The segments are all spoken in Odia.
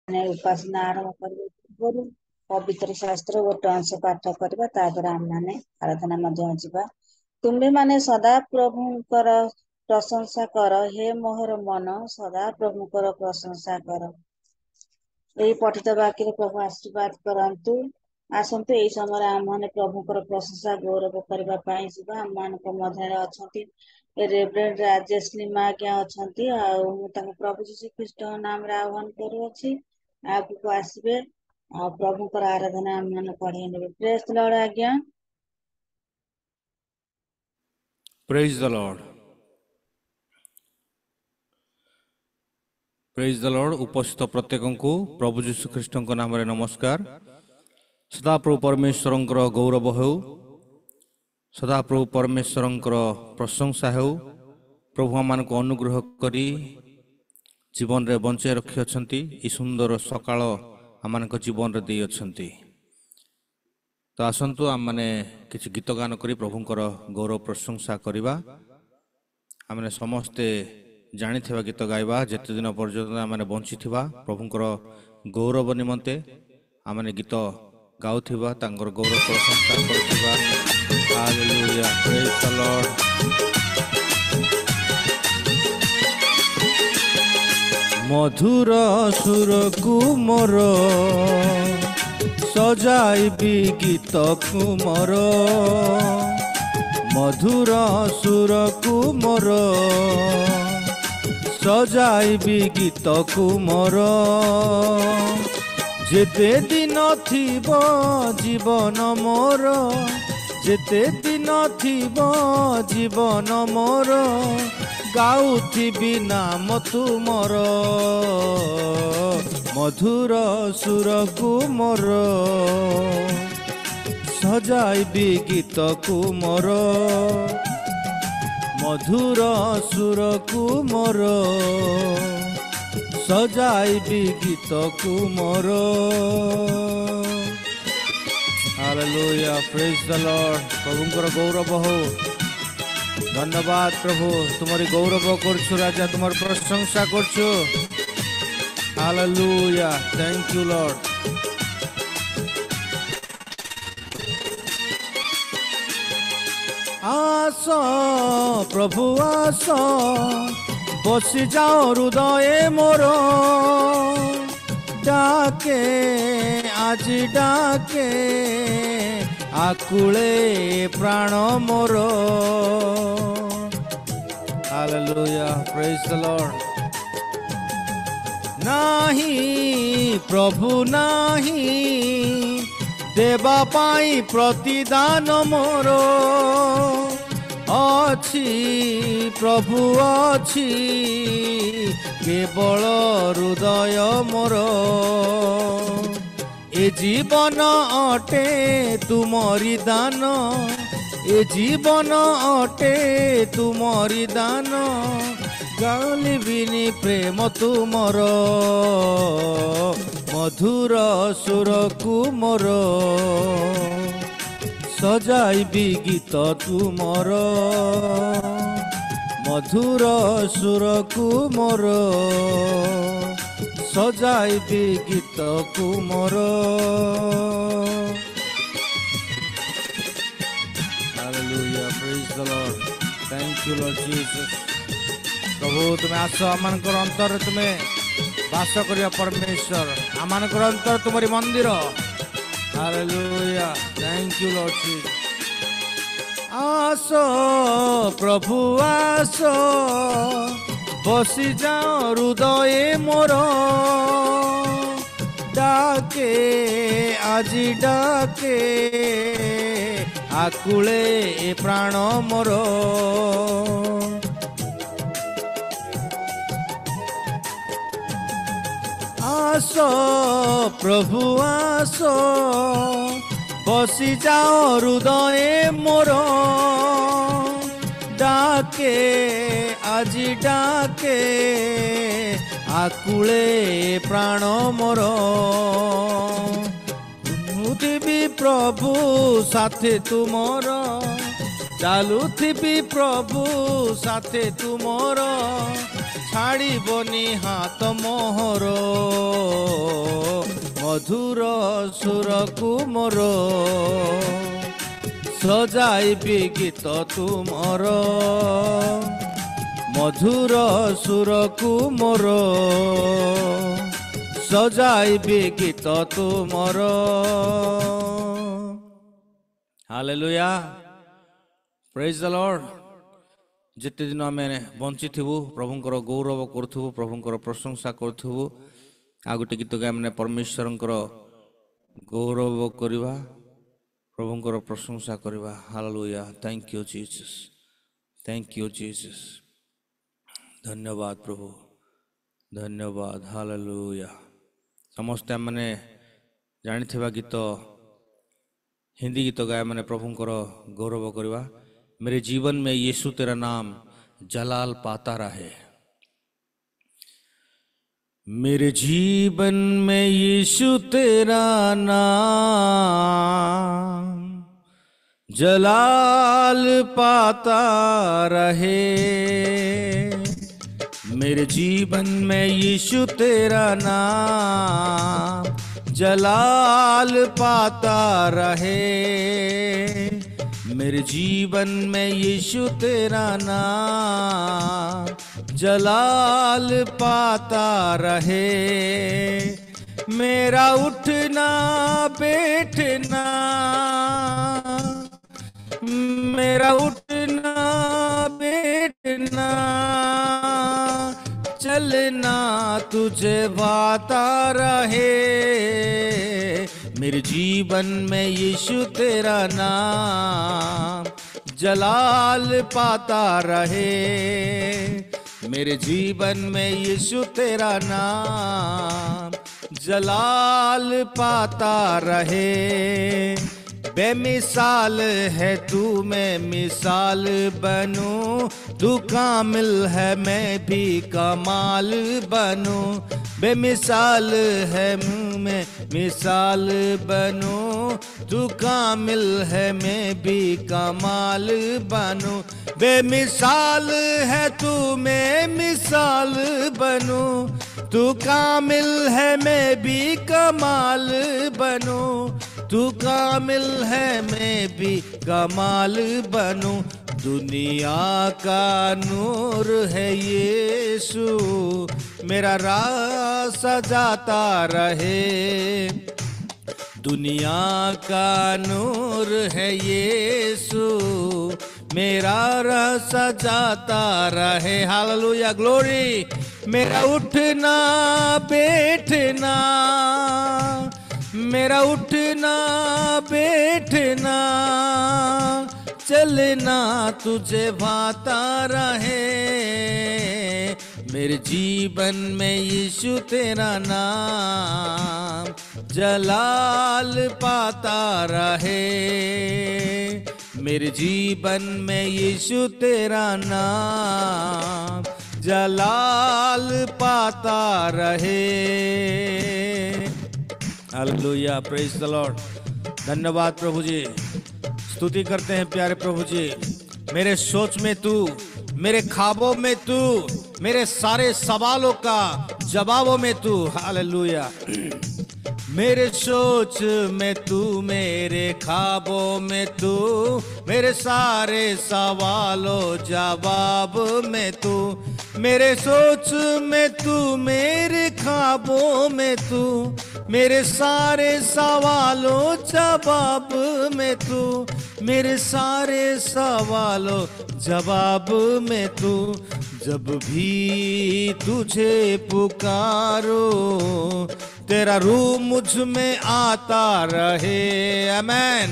उपासना आरंभ करने पूर्व पवित्र शास्त्र गोटे अंश पाठ करवा तापर आम मैंने आराधना मध्य तुम्हें माने सदा प्रभुंकर प्रशंसा कर हे मोहर मन सदा प्रभुंकर प्रशंसा कर। यही पठित वाक्य प्रभु आशीर्वाद करंतु आसंतु यही समय आम मैंने प्रभुंकर प्रशंसा गौरव करने आम मान मध्य अच्छा रेवरेंड राजेश लिमा आज्ञा अच्छा प्रभु जीशु ख्रीस्ट नाम आह्वान करुच्ची आगू आसबे आ प्रभुंकर आराधना आम मान पढ़े ने प्रेज द लॉर्ड आज्ञा praise the Lord. Praise the Lord. उपस्थित प्रत्येक को प्रभु जीशु ख्रीस्ट नाम नमस्कार। सदाप्रभु परमेश्वर गौरव हो, सदाप्रभु परमेश्वर प्रशंसा हो। प्रभु मान को अनुग्रह करी जीवन रे बंचे रखी अछंती। ई सुंदर सकाळ आम जीवन रे दे अछंती। तो आसंतु आम माने किछि गीत गान करी प्रभुंकर गौरव प्रशंसा करिबा। आमने समस्ते जानिथिबा गीत गाइबा जेते दिन पर्यंत आमने बंचिथिबा प्रभुंकर गौरव निमंते आमने गीत गाउथिबा तांकर गौरव प्रशंसा करथिबा। Hallelujah, praise the Lord. मधुर सुर कुमर सजाइबी गीत कुमर, मधुर सुर कुमर सजाइबी गीत कुमर। जेते दिन थिब जीवन मोर, जेते दिन थिब जीवन मोर गाउथिबी नाम तुमर। मधुर सुर कुमर सजाइबी गीत कुमर, मधुर सुर कुमर सजाइबी गीत कुमर। Hallelujah, praise the Lord. प्रभुंकर गौरव हो। धन्यवाद प्रभु, तुम्हारी गौरव करछु राजा, तुम्हार प्रशंसा करछु। Hallelujah, thank you Lord. आस प्रभु आस, बसी जाओ हृदय मोर, डाके आज डाके आकुले प्राण मोर। Hallelujah, praise the Lord. नाही प्रभु नाही देवा पाई प्रतिदान मोर, अछि प्रभु अछि केवल हृदय मोर। ए जीवन अटे तुमरी दान, ए जीवन अटे तुमरी दान, गालिबिनी प्रेम तुमर। मधुर सुर कुमर सजाइबी गीत तुमर, मधुर सुर कुमर सजाइबी गीत कुमर। Hallelujah, praise the Lord, thank you Lord Jesus. प्रभु तुम्हें आस आमनकर अंतर तुम्हें वास करिया परमेश्वर, आमनकर अंतर तुम्हारी मंदिर। Hallelujah, thank you Lord Jesus. आस प्रभु आस, बसी जाओ हृदय मोर, डाके आज डाके आकुले प्राण मोर। आस प्रभु आस, बसी जाओ हृदय मोर, डाके आज डाके आकुले प्राण मोर। मुथिबी प्रभु साथे तुमर, चालुथिबी प्रभु साथे तुमर, छाड़िबनी हाथ मोहर। मधुर सुरकु मोर सजाइबी गीत तुमर मधुर सुरकु मोर सजाइबी गीत तुमर। Hallelujah, praise the Lord. जिते दिन आम बंची थी प्रभुंकर गौरव करूँ, प्रभुंकर प्रशंसा करूँ। आ गोटे गीत गाय मैंने परमेश्वर गौरव करवा, प्रभुंकर प्रशंसा करवा। Hallelujah, thank you Jesus, thank you Jesus. धन्यवाद प्रभु, धन्यवाद। हालेलुया। समस्ते मैंने जानी गीत हिंदी गीत गाय मैंने प्रभुंकर गौरव करवा। मेरे जीवन में यीशु तेरा नाम जलाल पाता रहे। मेरे जीवन में यीशु तेरा नाम जलाल पाता रहे। मेरे जीवन में यीशु तेरा नाम जलाल पाता रहे। मेरे जीवन में यीशु तेरा नाम जलाल पाता रहे। मेरा उठना बैठना, मेरा उठना बैठना, चलना तुझे भाता रहे। मेरे जीवन में यीशु तेरा नाम जलाल पाता रहे। मेरे जीवन में यीशु तेरा नाम जलाल पाता रहे। बेमिसाल है तू, मैं मिसाल बनूं, तू कामिल है मैं भी कमाल बनूं। बेमिसाल है मैं मिसाल बनूं, तू कामिल है मैं भी कमाल बनूं। बेमिसाल है तू, मैं मिसाल बनूं, तू कामिल है मैं भी कमाल बनूं। तू कामिल है मैं भी कमाल बनूं। दुनिया का नूर है यीशु, मेरा राह सजाता रहे। दुनिया का नूर है यीशु, मेरा राह सजाता रहे। Hallelujah, glory. मेरा उठना बैठना, मेरा उठना बैठना, चलना तुझे भाता रहे। मेरे जीवन में यीशु तेरा नाम जलाल पाता रहे। मेरे जीवन में यीशु तेरा नाम जलाल पाता रहे। Hallelujah, praise the Lord. धन्यवाद प्रभु जी, स्तुति करते हैं प्यारे प्रभु जी। मेरे सोच में तू, मेरे ख्वाबों में तू, मेरे सारे सवालों का जवाबों में तू। हालेलुया। मेरे सोच में तू, मेरे ख्वाबों में तू, मेरे सारे सवालों जवाब में तू। मेरे सोच में तू, मेरे ख्वाबों में तू, मेरे सारे सवालों जवाब में तू। मेरे सारे सवालों जवाब में तू। जब भी तुझे पुकारो, तेरा रूह मुझ में आता रहे। आमेन।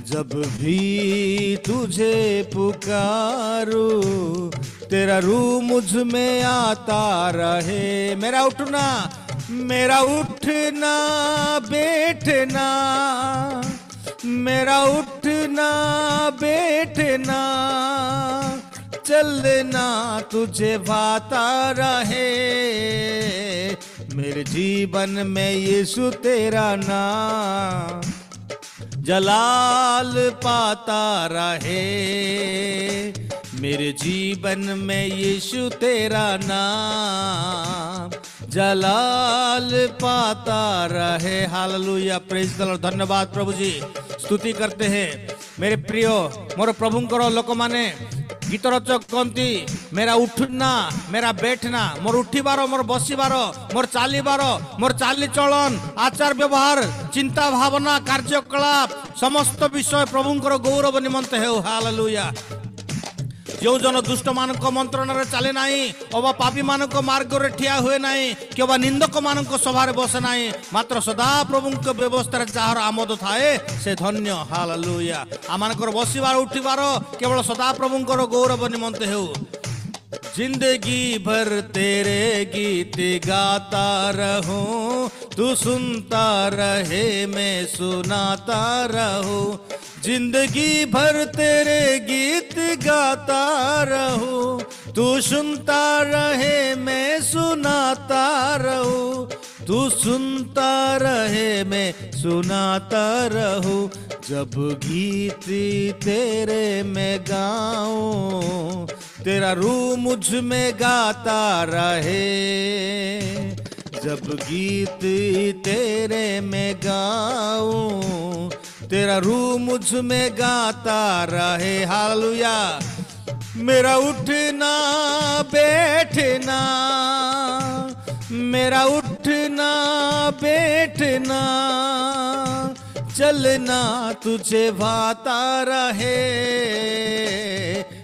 जब भी तुझे पुकारो, तेरा रूह मुझ में आता रहे। मेरा उठना, मेरा उठना बैठना, मेरा उठना बैठना, चलना तुझे भाता रहे। मेरे जीवन में यीशु तेरा नाम जलाल पाता रहे। मेरे जीवन में यीशु तेरा नाम जलाल पाता रहे। Hallelujah, praise the Lord. धन्यवाद प्रभु जी, स्तुति करते हैं। मेरे प्रिय मोर प्रभुंकर लोक माने गीत रचक कहती मेरा उठना मेरा बैठना, मोर उठिबार मोर बसिबार मोर चालिबार मोर चालीचलन आचार व्यवहार चिंता भावना कार्यकलाप समस्त विषय प्रभुंकर गौरव निमंत हेउ। हालेलुया। जो जन दुष्ट मान मंत्रण चले ना, अबा पापी मान मार्ग रे ठिया हुए ना, कि निंदक मान सभार बसे ना, मात्र सदा प्रभु व्यवस्था जार आमोद थाए से धन्य। हालेलुया। आमानकर बसिबार उठिबार केवल सदा प्रभुंकर गौरव निमंत हेउ। जिंदगी भर तेरे गीत गाता रहूं, तू सुनता रहे मैं सुनाता रहूं। जिंदगी भर तेरे गीत गाता रहूं, तू सुनता रहे मैं सुनाता रहूं। तू सुनता रहे मैं सुनाता रहूं। जब गीत तेरे मैं गाऊं, तेरा रूह मुझ में गाता रहे। जब गीत तेरे में गाऊं, तेरा रूह मुझ में गाता रहे। हालेलुया। मेरा उठना बैठना, मेरा उठना बैठना, चलना तुझे भाता रहे।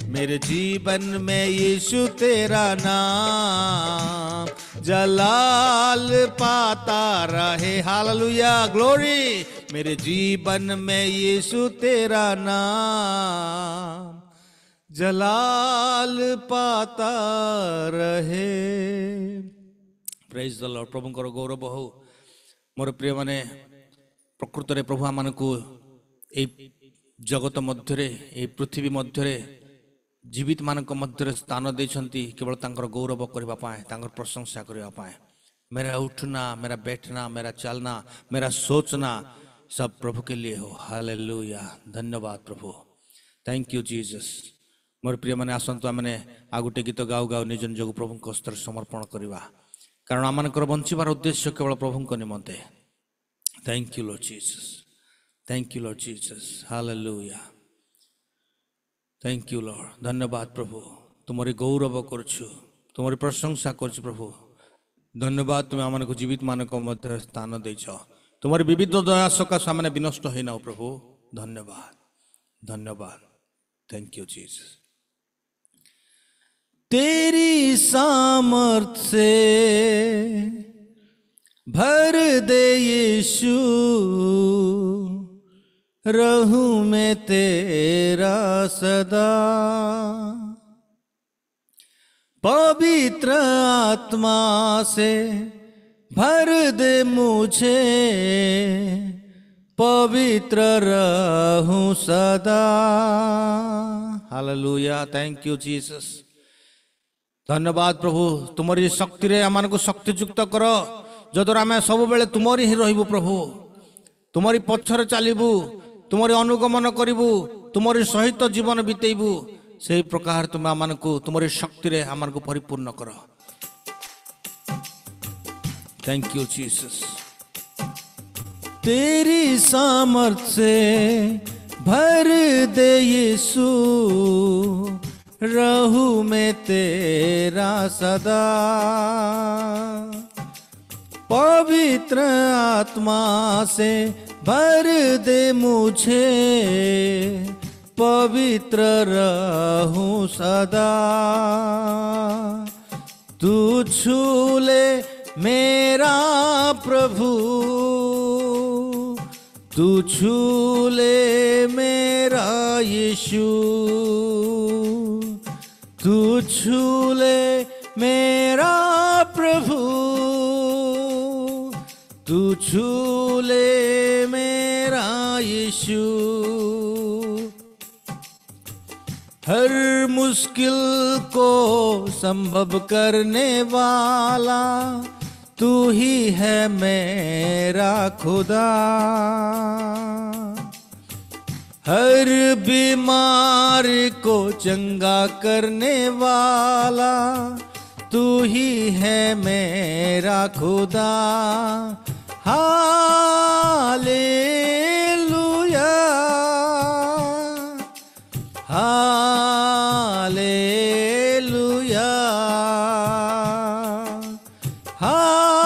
मेरे जीवन में यीशु तेरा नाम जलाल पाता रहे। Hallelujah, glory. मेरे जीवन में यीशु तेरा नाम जलाल पाता रहे। Praise the Lord. प्रभुंकर गौरव हो। मोर प्रिय माने प्रकृत रे प्रभु आमानकु ए जगत मध्यरे ए पृथ्वी मध्यरे जीवित मानक मध्य स्थान देछंती केवल तांकर गौरव करबा पाए, तांकर प्रशंसा करबा पाए। मेरा उठना मेरा बैठना मेरा चलना मेरा सोचना सब प्रभु के लिए हो। हालेलुया। धन्यवाद प्रभु। Thank you Jesus. मोर प्रिय माने आसंतु आमने आ गुटे गीत गाउ गाउ निज निज प्रभु को स्तर समर्पण करवा, कारण आमनकर बंचिबार उद्देश्य केवल प्रभु को निमंते। Thank you Lord Jesus. Thank you Lord Jesus. Hallelujah. Thank you Lord. धन्यवाद प्रभु। तुम्हारी गौरव करछु, तुम्हारी प्रशंसा करछु प्रभु। धन्यवाद तुम आम जीवित मानक मध्य स्थान देछ। तुम्हारी विविध दया सकाश आम विनष्ट है ना प्रभु। धन्यवाद धन्यवाद। Thank you Jesus. तेरी सामर्थ से भर दे यीशु, रहूं मैं तेरा सदा। पवित्र आत्मा से भर दे मुझे, पवित्र रहूं सदा। हालेलुया। Thank you Jesus. धन्यवाद प्रभु। तुम्हारी शक्ति रे आमान को शक्तियुक्त कर, जद्वारा आम सब बेले तुमरी ही रहबू प्रभु। तुम्हारी पछरे चलबू, तुम्हारी अनुगमन करिबू, तुम्हारी सहित जीवन बितेबू। से प्रकार तुम आमान को तुम्हारी शक्ति रे आमान को परिपूर्ण कर। Thank you Jesus. तेरी सामर्थ से भर दे यीशु, रहूं मैं तेरा सदा। पवित्र आत्मा से भर दे मुझे, पवित्र रहूं सदा। तू छू ले मेरा प्रभु, तू छू ले मेरा यीशु, तू छू ले मेरा प्रभु, तू छू ले मेरा यीशु। हर मुश्किल को संभव करने वाला तू ही है मेरा खुदा। हर बीमारी को चंगा करने वाला तू ही है मेरा खुदा। Hallelujah hallelujah hallelujah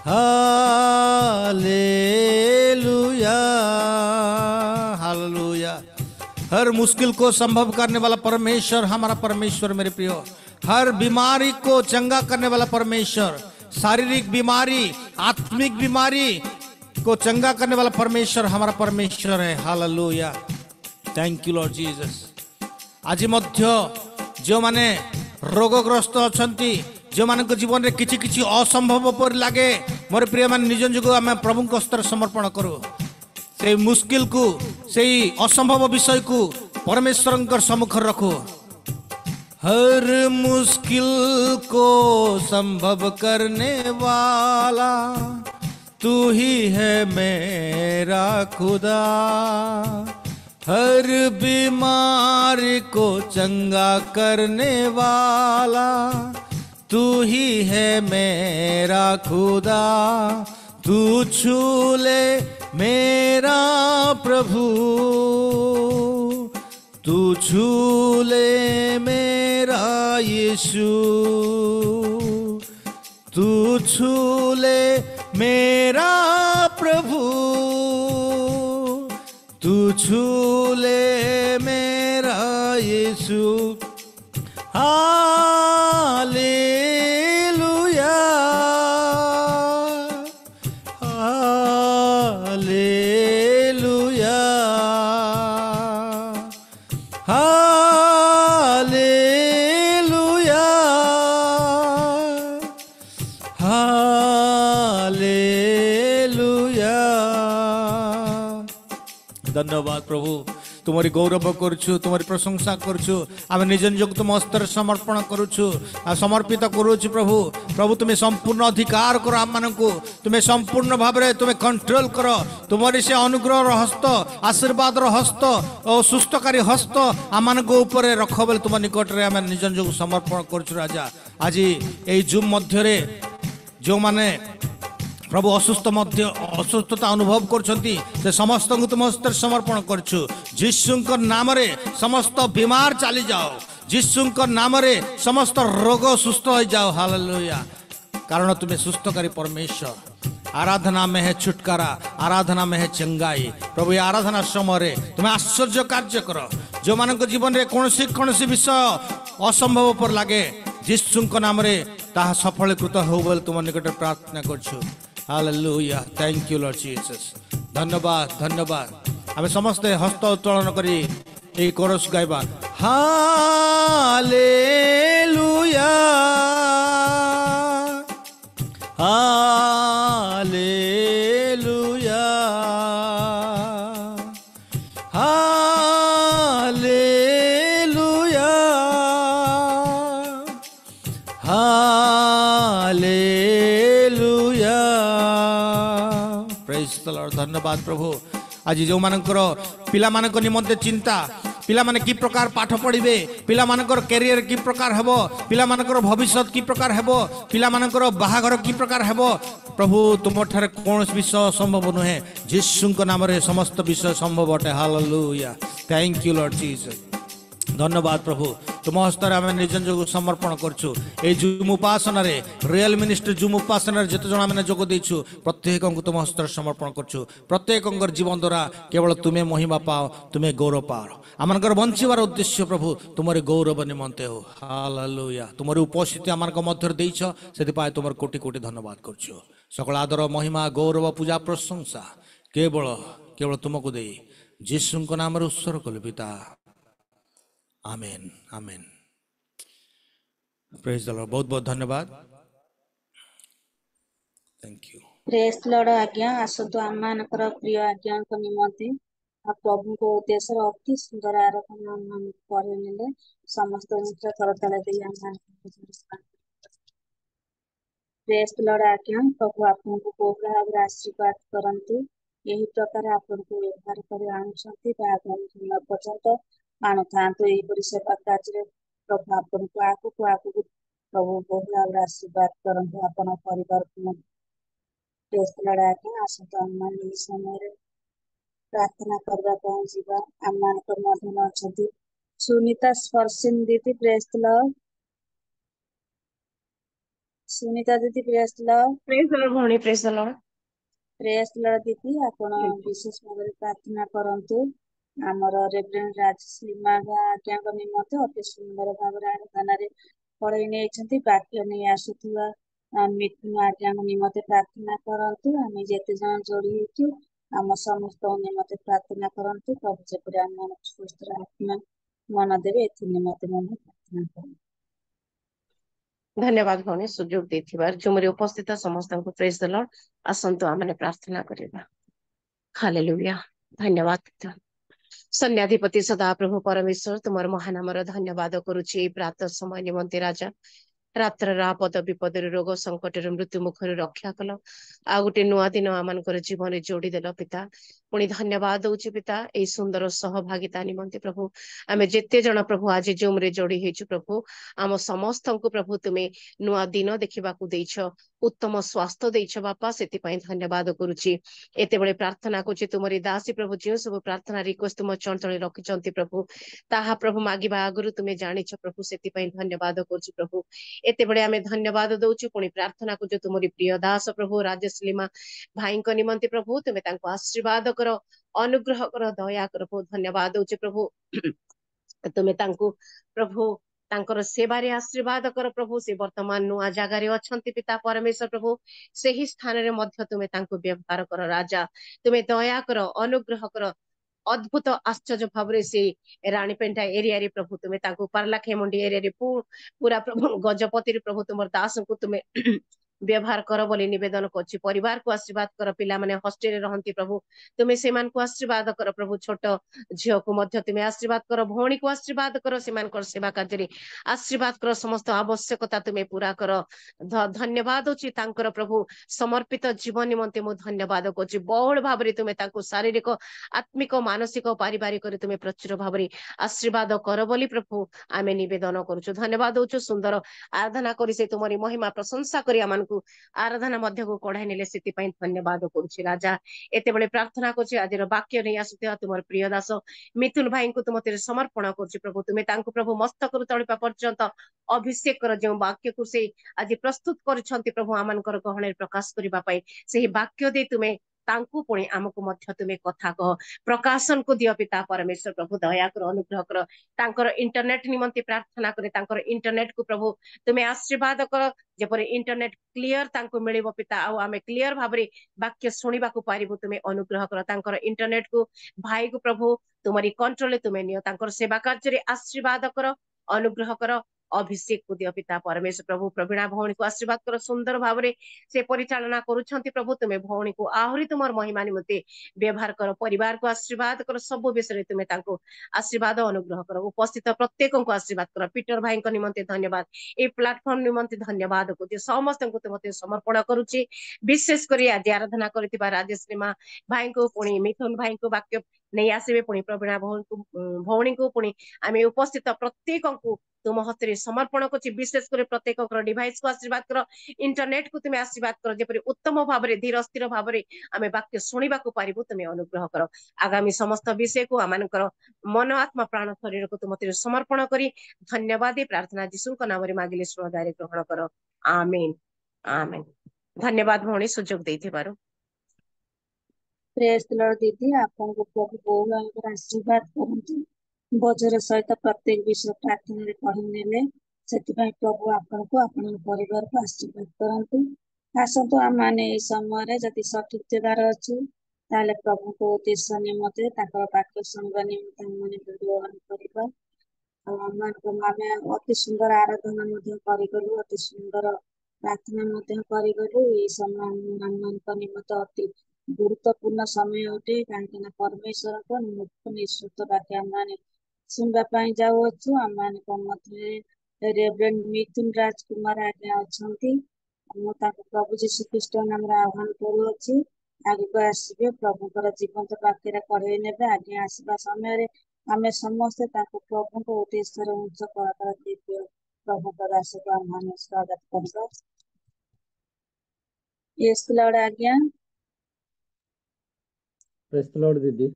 hallelujah hallelujah. हर मुश्किल को संभव करने वाला परमेश्वर हमारा परमेश्वर मेरे प्रियो। हर बीमारी को चंगा करने वाला परमेश्वर, शारीरिक बीमारी, आत्मिक बीमारी को चंगा करने वाला परमेश्वर हमारा परमेश्वर है। Hallelujah. Thank you Lord Jesus. आज मध्य जो माने रोगग्रस्त अछंती, जो मान जीवन में किछि किछि असंभव पर लगे, मोर प्रिय मान निज निजको आम प्रभु को स्तर समर्पण करू। से मुश्किल को, से असंभव विषय को परमेश्वर सम्मुख रखो। हर मुश्किल को संभव करने वाला तू ही है मेरा खुदा। हर बीमारी को चंगा करने वाला तू ही है मेरा खुदा। तू छू ले मेरा प्रभु, तू छू ले मेरा यीशु, तू छू ले मेरा प्रभु, तू छू ले मेरा Yeshu. Hallelujah hallelujah hallelujah hallelujah. धन्यवाद प्रभु, तुम्हारी गौरव करुछु, तुम्हारी प्रशंसा करुछु। आम निज निजक तुम हस्तर समर्पण करुछु, समर्पित करुछु। प्रभु प्रभु तुम्हें संपूर्ण अधिकार करो, आम मानकु तुम्हें संपूर्ण भाव में तुम्हें कंट्रोल करो। तुम्हारी से अनुग्रह हस्त, आशीर्वाद हस्त और सुस्थकारी हस्त आम मान ऊपर रख बोले तुम निकट में आम निज निजक समर्पण करुछु। राजा आज यही जूम मध्य जो माने प्रभु असुस्थता अनुभव करछंती, से समस्त को तुम हस्ते समर्पण करछु। यीशुंक नाम रे समस्त बीमार चली जाओ, यीशुंक नाम रे समस्त रोग सुस्थ हो जाओ। हालेलुया। कारण तुम्हें सुस्थकारी परमेश्वर। आराधना में है छुटकारा, आराधना में है चंगाई। प्रभु ये आराधना समय तुम्हें आश्चर्य कार्य कर। जो मान जीवन में कौन सी विषय असंभव पर लगे, यीशुंक नाम रे ताहा सफलीकृत हो बोले तुम निकट प्रार्थना करछु। Hallelujah. Thank you Lord Jesus. धन्यवाद धन्यवाद। आम समस्ते हस्त उत्तोलन करी ए कोरस गाइबा। Hallelujah hallelujah hallelujah hallelujah. Praise the Lord. धन्यवाद प्रभु। आज जो मानकर पिला मानक निमंते चिंता, पिला माने की प्रकार पाठ पढ़िबे, पिला मानकर कैरियर की प्रकार हेबो, पिला मानकर भविष्य की प्रकार हेबो, पिला मानकर बाहाघर की प्रकार हेबो। प्रभु तुम ठारे कौन विषय संभव नुहे, यीशुंक नाम रे समस्त विषय संभव अटे। Hallelujah. Thank you Lord Jesus. धन्यवाद प्रभु। तुम हस्तर आम निज निज समर्पण करछु। ए जूम उपासना रे, रियल मिनिस्ट्री जूम उपासना जत जन आम जोग देछु, प्रत्येक को तुम हस्तर समर्पण करछु। प्रत्येक जीवन द्वारा केवल तुम्हें महिमा पाओ, तुम्हें गौरव पाओ। आमनकर बंचिबार उद्देश्य प्रभु तुम्हारे गौरव निमंते हो। हालेलुया। तुम्हारी उपस्थिति आमनक मध्य देइछ, सेति पाए तुमर कोटि कोटि धन्यवाद करछु। सकल आदर महिमा गौरव पूजा प्रशंसा केवल केवल तुमको दे यीशुंक नाम रे उत्सर्ग कलु पिता। Amen amen. Praise the Lord. बहुत बहुत धन्यवाद। Thank you. Praise Lord. आज्ञा आसतु आम मानकर प्रिय आज्ञा निमंते आ प्रभु को उद्देश्य अति सुंदर आराधना करे नेले समस्त मित्र करतले दे आम प्रेज लॉर्ड। आज्ञा प्रभु आपको बहु भाव आशीर्वाद करंतु। यही प्रकार आपन को व्यवहार कर आनुछंती आगामी दिन पर्यंत ଆଣୁଥାନ୍ତୁ। ଏହିପରି ସେବା କାର୍ଯ୍ୟରେ ପ୍ରଭୁ ଆପଣଙ୍କୁ ଆଗକୁ ପ୍ରଭୁ ବହୁ ଭାବରେ ଆଶୀର୍ବାଦ କରନ୍ତୁ ଆପଣ ପରିବାରକୁ ମଧ୍ୟ। ଆଜ୍ଞା ଆସନ୍ତୁ ଆମମାନେ ଏହି ସମୟରେ ପ୍ରାର୍ଥନା କରିବା ପାଇଁ ଯିବା। ଆମମାନଙ୍କ ମଧ୍ୟରେ ଅଛନ୍ତି ସୁନିତା ସ୍ପର୍ଶିନ ଦିଦି, ପ୍ରେଜ ଦ ଲର୍ଡ। ସୁନିତା ଦିଦି, ପ୍ରେଜ ଦ ଲର୍ଡ। ପ୍ରେଜ ଦ ଲର୍ଡ ଭଉଣୀ, ପ୍ରେଜ ଦ ଲର୍ଡ। ପ୍ରେଜ ଦ ଲର୍ଡ ଦିଦି, ଆପଣ ବିଶେଷ ଭାବରେ ପ୍ରାର୍ଥନା କରନ୍ତୁ। ଆମର ରେଭରେଣ୍ଡ ରାଜଶ୍ରୀ ଆଜ୍ଞାଙ୍କ ନିମନ୍ତେ ଅତି ସୁନ୍ଦର ଭାବରେ ଆରାଧନାରେ ପଳେଇ ନେଇଛନ୍ତି। ବାକ୍ୟ ନେଇ ଆସୁଥିବା ମିଥୁନ ଆଜ୍ଞାଙ୍କ ନିମନ୍ତେ ପ୍ରାର୍ଥନା କରନ୍ତୁ। ଆମେ ଯେତେ ଜଣ ଯୋଡି ହେଇଛୁ ଆମ ସମସ୍ତଙ୍କ ନିମନ୍ତେ ପ୍ରାର୍ଥନା କରନ୍ତୁ। ପ୍ରଭୁ ଯେପରି ଆମ ସୁସ୍ଥ ଆତ୍ମା ମନ ଦେବେ ଏଥି ନିମନ୍ତେ ମଧ୍ୟ ପ୍ରାର୍ଥନା କରନ୍ତୁ। ଧନ୍ୟବାଦ ଭଉଣୀ ସୁଯୋଗ ଦେଇଥିବାର। ଜୁମରେ ଉପସ୍ଥିତ ସମସ୍ତଙ୍କୁ ପ୍ରେଜ ଦ ଲର୍ଡ। ଆସନ୍ତୁ ଆମେ ପ୍ରାର୍ଥନା କରିବା। ହାଲେଲୁୟା। ଧନ୍ୟବାଦ ସନ୍ନ୍ୟାଧିପତି ସଦାପ୍ରଭୁ ପରମେଶ୍ୱର, ତୁମର ମହାନାମର ଧନ୍ୟବାଦ କରୁଛି ଏଇ ପ୍ରାତଃ ସମୟ ନିମନ୍ତେ ରାଜା। ରାତ୍ରର ଆପଦ ବିପଦରେ, ରୋଗ ସଙ୍କଟରେ, ମୃତ୍ୟୁ ମୁଖରୁ ରକ୍ଷା କଲ। ଆଉ ଗୋଟେ ନୂଆ ଦିନ ଆମମାନଙ୍କର ଜୀବନରେ ଯୋଡିଦେଲ ପିତା। ପୁଣି ଧନ୍ୟବାଦ ଦଉଛି ପିତା ଏଇ ସୁନ୍ଦର ସହଭାଗିତା ନିମନ୍ତେ ପ୍ରଭୁ। ଆମେ ଯେତେ ଜଣ ପ୍ରଭୁ ଆଜି ଜୁମରେ ଯୋଡି ହେଇଛୁ ପ୍ରଭୁ, ଆମ ସମସ୍ତଙ୍କୁ ପ୍ରଭୁ ତୁମେ ନୂଆ ଦିନ ଦେଖିବାକୁ ଦେଇଛ, ଉତ୍ତମ ସ୍ୱାସ୍ଥ୍ୟ ଦେଇଛ ବାପା, ସେଥିପାଇଁ ଧନ୍ୟବାଦ କରୁଛି। ଏତେବେଳେ ପ୍ରାର୍ଥନା କରୁଛି ତୁମରି ଦାସୀ ପ୍ରଭୁ ଯେଉଁ ସବୁ ପ୍ରାର୍ଥନା ରିକ୍ୱେଷ୍ଟ ତୁମ ଚଞ୍ଚଳରେ ରଖିଛନ୍ତି ପ୍ରଭୁ, ତାହା ପ୍ରଭୁ ମାଗିବା ଆଗରୁ ତୁମେ ଜାଣିଛ ପ୍ରଭୁ, ସେଥିପାଇଁ ଧନ୍ୟବାଦ କରୁଛି ପ୍ରଭୁ। ଏତେବେଳେ ଆମେ ଧନ୍ୟବାଦ ଦଉଛୁ। ପୁଣି ପ୍ରାର୍ଥନା କରୁଛୁ ତୁମରି ପ୍ରିୟ ଦାସ ପ୍ରଭୁ ରାଜଶ୍ରୀମା ଭାଇଙ୍କ ନିମନ୍ତେ ପ୍ରଭୁ, ତୁମେ ତାଙ୍କୁ ଆଶୀର୍ବାଦ କର, ଅନୁଗ୍ରହ କର, ଦୟା କର ପ୍ରଭୁ। ଧନ୍ୟବାଦ ଦଉଛୁ ପ୍ରଭୁ ତୁମେ ତାଙ୍କୁ ପ୍ରଭୁ ତାଙ୍କର ସେବାରେ ଆଶୀର୍ବାଦ କର ପ୍ରଭୁ। ସେ ବର୍ତ୍ତମାନ ନୂଆ ଜାଗାରେ ଅଛନ୍ତି ପିତା ପରମେଶ୍ୱର ପ୍ରଭୁ, ସେହି ସ୍ଥାନରେ ମଧ୍ୟ ତୁମେ ତାଙ୍କୁ ବ୍ୟବହାର କର ରାଜା। ତୁମେ ଦୟା କର, ଅନୁଗ୍ରହ କର, ଅଦ୍ଭୁତ ଆଶ୍ଚର୍ଯ୍ୟ ଭାବରେ ସେ ରାଣୀପେଣ୍ଟା ଏରିଆରେ ପ୍ରଭୁ ତୁମେ ତାଙ୍କୁ ପାରଲାଖେମୁଣ୍ଡି ଏରିଆରେ ପୁରା ପ୍ରଭୁ ଗଜପତିରେ ପ୍ରଭୁ ତୁମର ଦାସଙ୍କୁ ତୁମେ ବ୍ୟବହାର କର ବୋଲି ନିବେଦନ କରୁଛି। ପରିବାରକୁ ଆଶୀର୍ବାଦ କର। ପିଲାମାନେ ହଷ୍ଟେଲରେ ରହନ୍ତି ପ୍ରଭୁ, ତୁମେ ସେମାନଙ୍କୁ ଆଶୀର୍ବାଦ କର ପ୍ରଭୁ। ଛୋଟ ଝିଅକୁ ମଧ୍ୟ ତୁମେ ଆଶୀର୍ବାଦ କର, ଭଉଣୀକୁ ଆଶୀର୍ବାଦ କର, ସେମାନଙ୍କର ସେବା କାର୍ଯ୍ୟରେ ଆଶୀର୍ବାଦ କର, ସମସ୍ତ ଆବଶ୍ୟକତା ତୁମେ ପୁରା କର। ଧନ୍ୟବାଦ ଅଛି ତାଙ୍କର ପ୍ରଭୁ ସମର୍ପିତ ଜୀବନ ନିମନ୍ତେ ମୁଁ ଧନ୍ୟବାଦ କରୁଛି। ବହୁଳ ଭାବରେ ତୁମେ ତାଙ୍କୁ ଶାରୀରିକ, ଆତ୍ମିକ, ମାନସିକ, ପାରିବାରିକରେ ତୁମେ ପ୍ରଚୁର ଭାବରେ ଆଶୀର୍ବାଦ କର ବୋଲି ପ୍ରଭୁ ଆମେ ନିବେଦନ କରୁଛୁ। ଧନ୍ୟବାଦ ଦଉଛୁ। ସୁନ୍ଦର ଆରାଧନା କରି ସେ ତୁମରି ମହିମା ପ୍ରଶଂସା କରି ଆମମାନଙ୍କୁ ଆରାଧନା ମଧ୍ୟକୁ କଢାଇ ନେଲେ, ସେଥିପାଇଁ ଧନ୍ୟବାଦ କରୁଛି ରାଜା। ଏତେବେଳେ ପ୍ରାର୍ଥନା କରୁଛି ଆଜିର ବାକ୍ୟ ନେଇ ଆସୁଥିବା ତୁମର ପ୍ରିୟ ଦାସ ମିଥୁନ ଭାଇଙ୍କୁ ତୁମ ତୀରେ ସମର୍ପଣ କରୁଛି ପ୍ରଭୁ। ତୁମେ ତାଙ୍କୁ ପ୍ରଭୁ ମସ୍ତକରୁ ତଳିପା ପର୍ଯ୍ୟନ୍ତ ଅଭିଷେକ କର। ଯେଉଁ ବାକ୍ୟକୁ ସେ ଆଜି ପ୍ରସ୍ତୁତ କରିଛନ୍ତି ପ୍ରଭୁ ଆମମାନଙ୍କର ଗହଣରେ ପ୍ରକାଶ କରିବା ପାଇଁ, ସେହି ବାକ୍ୟ ଦେଇ ତୁମେ ତାଙ୍କୁ ପୁଣି ଆମକୁ ମଧ୍ୟ ତୁମେ କଥା କହ, ପ୍ରକାଶନକୁ ଦିଅ ପିତା ପରମେଶ୍ୱର ପ୍ରଭୁ। ଦୟା କର, ଅନୁଗ୍ରହ କର। ତାଙ୍କର ଇଣ୍ଟରନେଟ ନିମନ୍ତେ ପ୍ରାର୍ଥନା କରେ, ତାଙ୍କର ଇଣ୍ଟରନେଟକୁ ପ୍ରଭୁ ତୁମେ ଆଶୀର୍ବାଦ କର, ଯେପରି ଇଣ୍ଟରନେଟ କ୍ଲିୟର ତାଙ୍କୁ ମିଳିବ ପିତା, ଆଉ ଆମେ କ୍ଲିୟର ଭାବରେ ବାକ୍ୟ ଶୁଣିବାକୁ ପାରିବୁ। ତୁମେ ଅନୁଗ୍ରହ କର ତାଙ୍କର ଇଣ୍ଟରନେଟକୁ। ଭାଇକୁ ପ୍ରଭୁ ତୁମରି କଣ୍ଟ୍ରୋଲରେ ତୁମେ ନିଅ, ତାଙ୍କର ସେବା କାର୍ଯ୍ୟରେ ଆଶୀର୍ବାଦ କର, ଅନୁଗ୍ରହ କର, ଅଭିଷେକକୁ ଦିଅ ପିତା ପରମେଶ୍ୱର ପ୍ରଭୁ। ପ୍ରବୀଣା ଭଉଣୀକୁ ଆଶୀର୍ବାଦ କର, ସୁନ୍ଦର ଭାବରେ ସେ ପରିଚାଳନା କରୁଛନ୍ତି ପ୍ରଭୁ। ତୁମେ ଭଉଣୀକୁ ଆହୁରି ତୁମର ମହିମା ନିମନ୍ତେ ବ୍ୟବହାର କର, ପରିବାରକୁ ଆଶୀର୍ବାଦ କର, ସବୁ ବିଷୟରେ ତୁମେ ତାଙ୍କୁ ଆଶୀର୍ବାଦ ଅନୁଗ୍ରହ କର। ଉପସ୍ଥିତ ପ୍ରତ୍ୟେକଙ୍କୁ ଆଶୀର୍ବାଦ କର। ପିଟର ଭାଇଙ୍କ ନିମନ୍ତେ ଧନ୍ୟବାଦ, এই ପ୍ଲାଟଫର୍ମ ନିମନ୍ତେ ଧନ୍ୟବାଦ କରୁଛି। ସମସ୍ତଙ୍କୁ ତୁମତେ ସମର୍ପଣ କରୁଛି। ବିଶେଷ କରି ଆଜି ଆରାଧନା କରିଥିବା ରାଜଶ୍ରୀ ମା ଭାଇଙ୍କୁ, ପୁଣି ମିଥୁନ ଭାଇଙ୍କୁ ବାକ୍ୟ ନେଇ ଆସିବେ, ପୁଣି ପ୍ରବୀଣା ଭଉଣୀଙ୍କୁ, ପୁଣି ଆମେ ଉପସ୍ଥିତ ପ୍ରତ୍ୟେକଙ୍କୁ ତୁମ ହସ୍ତରେ ସମର୍ପଣ କରୁଛି। ବିଶେଷ କରି ପ୍ରତ୍ୟେକଙ୍କର ଡିଭାଇସକୁ ଆଶୀର୍ବାଦ କର, ଇଣ୍ଟରନେଟକୁ ତୁମେ ଆଶୀର୍ବାଦ କର, ଯେପରି ଉତ୍ତମ ଭାବରେ ଧୀର ସ୍ଥିର ଭାବରେ ଆମେ ବାକ୍ୟ ଶୁଣିବାକୁ ପାରିବୁ ତୁମେ ଅନୁଗ୍ରହ କର। ଆଗାମୀ ସମସ୍ତ ବିଷୟକୁ ଆମମାନଙ୍କର ମନ, ଆତ୍ମା, ପ୍ରାଣ, ଶରୀରକୁ ତୁମ ତୀରେ ସମର୍ପଣ କରି ଧନ୍ୟବାଦ ପ୍ରାର୍ଥନା ଯୀଶୁଙ୍କ ନାମରେ ମାଗିଲେ ଶୁଣଦାରେ ଗ୍ରହଣ କର। ଆମେନ୍ ଆମେନ୍। ଧନ୍ୟବାଦ ଭଉଣୀ ସୁଯୋଗ ଦେଇଥିବାରୁ। ପ୍ରେଜ ଦ ଲର୍ଡ ଦିଦି, ଆପଣଙ୍କୁ ପ୍ରଭୁ ବହୁ ଭାବରେ ଆଶୀର୍ବାଦ କରନ୍ତୁ। ବଜର ସହିତ ପ୍ରତ୍ୟେକ ବିଷୟ ପ୍ରାର୍ଥନାରେ କହି ନେଲେ, ସେଥିପାଇଁ ପ୍ରଭୁ ଆପଣଙ୍କୁ, ଆପଣଙ୍କ ପରିବାରକୁ ଆଶୀର୍ବାଦ କରନ୍ତୁ। ଆସନ୍ତୁ ଆମମାନେ ଏଇ ସମୟରେ ଯଦି ସଠିକ ଜାଗାରେ ଅଛୁ, ତାହେଲେ ପ୍ରଭୁଙ୍କ ଉଦ୍ଦେଶ୍ୟ ନିମନ୍ତେ, ତାଙ୍କର ବାକ୍ୟ ଶୁଣିବା ନିମନ୍ତେ ଆମମାନେ ଭିଡ଼ିଓ ଅନ୍ କରିବା। ଆଉ ଆମେ ଅତି ସୁନ୍ଦର ଆରାଧନା ମଧ୍ୟ କରିଗଲୁ, ଅତି ସୁନ୍ଦର ପ୍ରାର୍ଥନା ମଧ୍ୟ କରିଗଲୁ। ଏଇ ସମୟ ଆମମାନଙ୍କ ନିମନ୍ତେ ଅତି ଗୁରୁତ୍ୱପୂର୍ଣ୍ଣ ସମୟ ଅଟେ, କାହିଁକି ନା ପରମେଶ୍ୱରଙ୍କ ମୁଖ୍ୟ ନିଃସୃତ ବାକ୍ୟ ଆମମାନେ ଶୁଣିବା ପାଇଁ ଯାଉଅଛୁ। ଆମମାନଙ୍କ ମଧ୍ୟରେ ରେଭରେଣ୍ଡ ମିଥୁନ ରାଜକୁମାର ଆଜ୍ଞା ଅଛନ୍ତି। ମୁଁ ତାଙ୍କୁ ପ୍ରଭୁ ଯୀଶୁଖ୍ରୀଷ୍ଟ ନାମରେ ଆହ୍ୱାନ କରୁଅଛି, ଆଗକୁ ଆସିବେ, ପ୍ରଭୁଙ୍କର ଜୀବନ୍ତ ବାକ୍ୟରେ କଢେଇ ନେବେ। ଆଜ୍ଞା ଆସିବା ସମୟରେ ଆମେ ସମସ୍ତେ ତାଙ୍କୁ ପ୍ରଭୁଙ୍କ ଉଦ୍ଦେଶ୍ୟରେ ଉଚ୍ଚ କଳାକାର ଦିବ୍ୟ ପ୍ରଭୁଙ୍କ ଦାସକୁ ଆମେ ସ୍ୱାଗତ କରିବା। Yes, Lord, ଆଜ୍ଞା। ପ୍ରେଜ୍ ଦ ଲର୍ଡ ଦିଦି।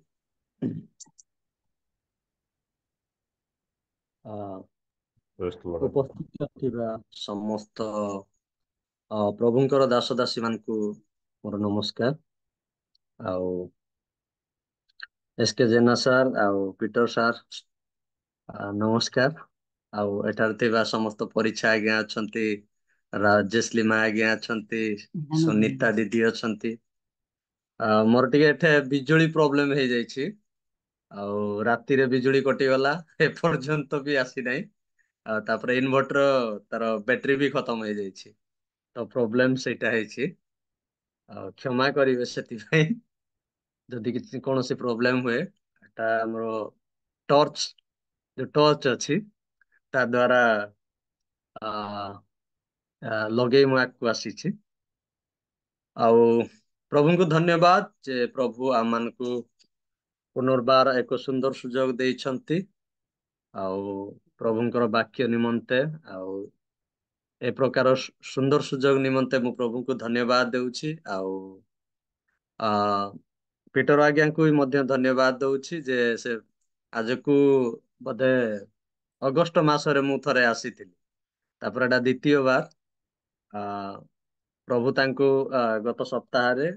ଉପସ୍ଥିତ ଥିବା ସମସ୍ତ ପ୍ରଭୁଙ୍କର ଦାସ ଦାସୀ ମାନଙ୍କୁ ମୋର ନମସ୍କାର। ଆଉ ଏସ୍ କେ ଜେନା ସାର୍ ଆଉ ପିଟର ସାର୍ ନମସ୍କାର। ଆଉ ଏଠାରେ ଥିବା ସମସ୍ତ ପରୀକ୍ଷା ଆଜ୍ଞା ଅଛନ୍ତି, ରାଜେଶ ଲିମା ଆଜ୍ଞା ଅଛନ୍ତି, ସୁନିତା ଦିଦି ଅଛନ୍ତି। ମୋର ଟିକେ ଏଠି ବିଜୁଳି ପ୍ରୋବ୍ଲେମ ହେଇଯାଇଛି। ଆଉ ରାତିରେ ବିଜୁଳି କଟିଗଲା, ଏପର୍ଯ୍ୟନ୍ତ ବି ଆସିନାହିଁ। ଆଉ ତାପରେ ଇନଭର୍ଟର ତାର ବ୍ୟାଟେରୀ ବି ଖତମ ହେଇଯାଇଛି। ତ ପ୍ରୋବ୍ଲେମ ସେଇଟା ହେଇଛି। ଆଉ କ୍ଷମା କରିବେ ସେଥିପାଇଁ ଯଦି କିଛି କୌଣସି ପ୍ରୋବ୍ଲେମ ହୁଏ। ଏଟା ଆମର ଟର୍ଚ ଅଛି ତା ଦ୍ୱାରା ଲଗେଇ ମୁଁ ଆଗକୁ ଆସିଛି। ଆଉ ପ୍ରଭୁଙ୍କୁ ଧନ୍ୟବାଦ ଯେ ପ୍ରଭୁ ଆମମାନଙ୍କୁ ପୁନର୍ବାର ଏକ ସୁନ୍ଦର ସୁଯୋଗ ଦେଇଛନ୍ତି। ଆଉ ପ୍ରଭୁଙ୍କର ବାକ୍ୟ ନିମନ୍ତେ ଆଉ ଏ ପ୍ରକାର ସୁନ୍ଦର ସୁଯୋଗ ନିମନ୍ତେ ମୁଁ ପ୍ରଭୁଙ୍କୁ ଧନ୍ୟବାଦ ଦେଉଛି। ଆଉ ପିଟର ଆଜ୍ଞାଙ୍କୁ ବି ମଧ୍ୟ ଧନ୍ୟବାଦ ଦଉଛି ଯେ ସେ ଆଜକୁ ବୋଧେ ଅଗଷ୍ଟ ମାସରେ ମୁଁ ଥରେ ଆସିଥିଲି। ତାପରେ ଏଟା ଦ୍ୱିତୀୟ ବାର। ପ୍ରଭୁ ତାଙ୍କୁ ଗତ ସପ୍ତାହରେ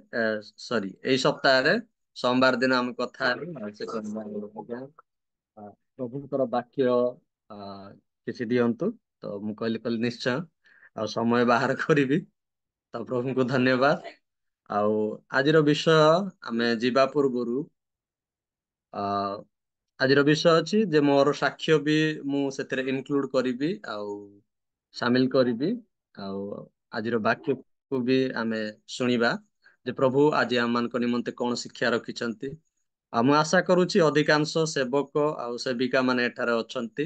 ଏଇ ସପ୍ତାହରେ ସୋମବାର ଦିନ ଆମେ କଥା ହେଲୁ। ପ୍ରଭୁଙ୍କର ବାକ୍ୟ କିଛି ଦିଅନ୍ତୁ। ତ ମୁଁ କହିଲି ନିଶ୍ଚୟ ଆଉ ସମୟ ବାହାର କରିବି। ତ ପ୍ରଭୁଙ୍କୁ ଧନ୍ୟବାଦ। ଆଉ ଆଜିର ବିଷୟ ଆମେ ଯିବା ପୂର୍ବରୁ ଆଜିର ବିଷୟ ଅଛି ଯେ ମୋର ସାକ୍ଷ୍ୟ ବି ମୁଁ ସେଥିରେ ଇନକ୍ଲୁଡ କରିବି ଆଉ ସାମିଲ କରିବି। ଆଉ ଆଜିର ବାକ୍ୟକୁ ବି ଆମେ ଶୁଣିବା ଯେ ପ୍ରଭୁ ଆଜି ଆମମାନଙ୍କ ନିମନ୍ତେ କଣ ଶିକ୍ଷା ରଖିଛନ୍ତି। ଆଉ ମୁଁ ଆଶା କରୁଛି ଅଧିକାଂଶ ସେବକ ଆଉ ସେବିକା ମାନେ ଏଠାରେ ଅଛନ୍ତି।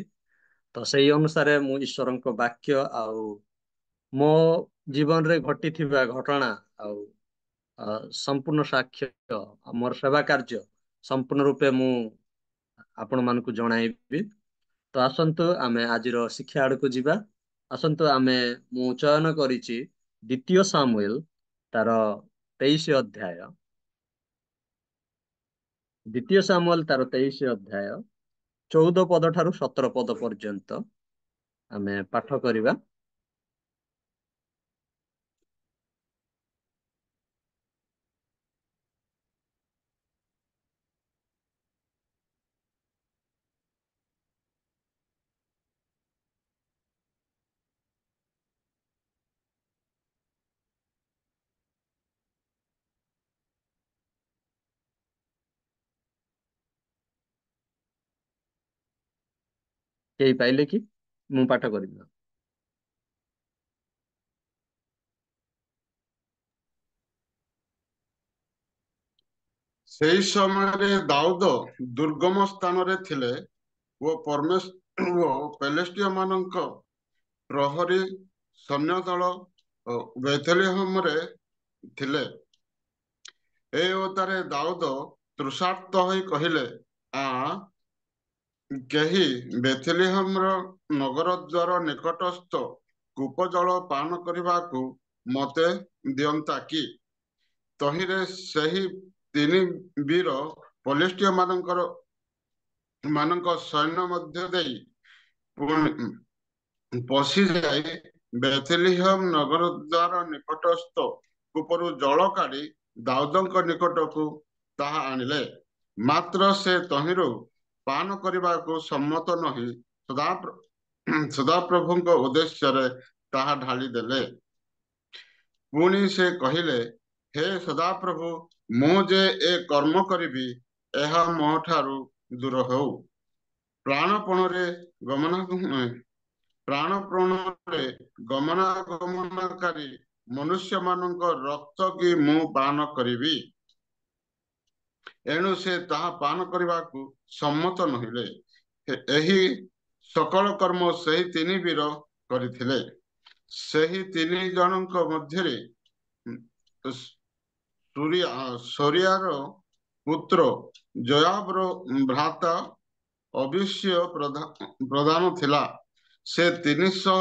ତ ସେଇ ଅନୁସାରେ ମୁଁ ଈଶ୍ୱରଙ୍କ ବାକ୍ୟ ଆଉ ମୋ ଜୀବନରେ ଘଟିଥିବା ଘଟଣା ଆଉ ସମ୍ପୂର୍ଣ୍ଣ ସାକ୍ଷ୍ୟ ମୋର ସେବା କାର୍ଯ୍ୟ ସମ୍ପୂର୍ଣ୍ଣ ରୂପେ ମୁଁ ଆପଣ ମାନଙ୍କୁ ଜଣାଇବି। ତ ଆସନ୍ତୁ ଆମେ ଆଜିର ଶିକ୍ଷା ଆଡକୁ ଯିବା। ଆସନ୍ତୁ ମୁଁ ଚୟନ କରିଛି ଦ୍ୱିତୀୟ ସାମୁଏଲ ତାର 23 ଅଧ୍ୟାୟ। ଦ୍ୱିତୀୟ ସାମୁଏଲ ତାର 23 ଅଧ୍ୟାୟ 14 ପଦ ଠାରୁ 17 ପଦ ପର୍ଯ୍ୟନ୍ତ ଆମେ ପାଠ କରିବା। କେହି ପାଇଲେ କି? ମୁଁ ପାଠ କରିବି। ସେହି ସମୟରେ ଦାଉଦ ଦୁର୍ଗମ ସ୍ଥାନରେ ଥିଲେ ଓ ପେଲେଷ୍ଟିୟ ମାନଙ୍କ ପ୍ରହରୀ ସୈନ୍ୟ ଦଳ ବେଥଲେହମରେ ଥିଲେ। ଏ ଓତାରେ ଦାଉଦ ତୃଷାର୍ତ୍ତ ହୋଇ କହିଲେ, କେହି ବେଥଲେହମର ନଗର ଦ୍ୱାର ନିକଟସ୍ଥ କୂପ ଜଳ ପାନ କରିବାକୁ ମତେ ଦିଅନ୍ତା କି? ତହିଁରେ ସେହି ତିନି ବୀର ପଲିଷ୍ଟିୟ ମାନଙ୍କ ସୈନ୍ୟ ମଧ୍ୟ ଦେଇ ପଶିଯାଇ ବେଥଲେହେମ ନଗର ଦ୍ୱାର ନିକଟସ୍ଥ କୂପରୁ ଜଳ କାଢି ଦାଉଦଙ୍କ ନିକଟକୁ ତାହା ଆଣିଲେ। ମାତ୍ର ସେ ତହିଁରୁ ପାନ କରିବାକୁ ସମ୍ମତ ନୋହି ସଦାପ୍ରଭୁଙ୍କ ଉଦ୍ଦେଶ୍ୟରେ ତାହା ଢାଳି ଦେଲେ। ପୁଣି ସେ କହିଲେ, ହେ ସଦାପ୍ରଭୁ, ମୁଁ ଯେ ଏ କର୍ମ କରିବି ଏହା ମୋ ଠାରୁ ଦୂର ହେଉ। ପ୍ରାଣପଣରେ ଗମନାଗମନକାରୀ ମନୁଷ୍ୟମାନଙ୍କ ରକ୍ତ କି ମୁଁ ପାନ କରିବି? ଏଣୁ ସେ ତାହା ପାନ କରିବାକୁ ସମ୍ମତ ନୋହିଲେ। ଏହି ସକଳ କର୍ମ ସେହି ତିନି ବୀର କରିଥିଲେ। ସେହି ତିନି ଜଣଙ୍କ ମଧ୍ୟରେ ସୋରିଆର ପୁତ୍ର ଜୋଆବର ଭ୍ରାତା ଅବଶ୍ୟ ପ୍ରଧାନ ଥିଲା। ସେ 300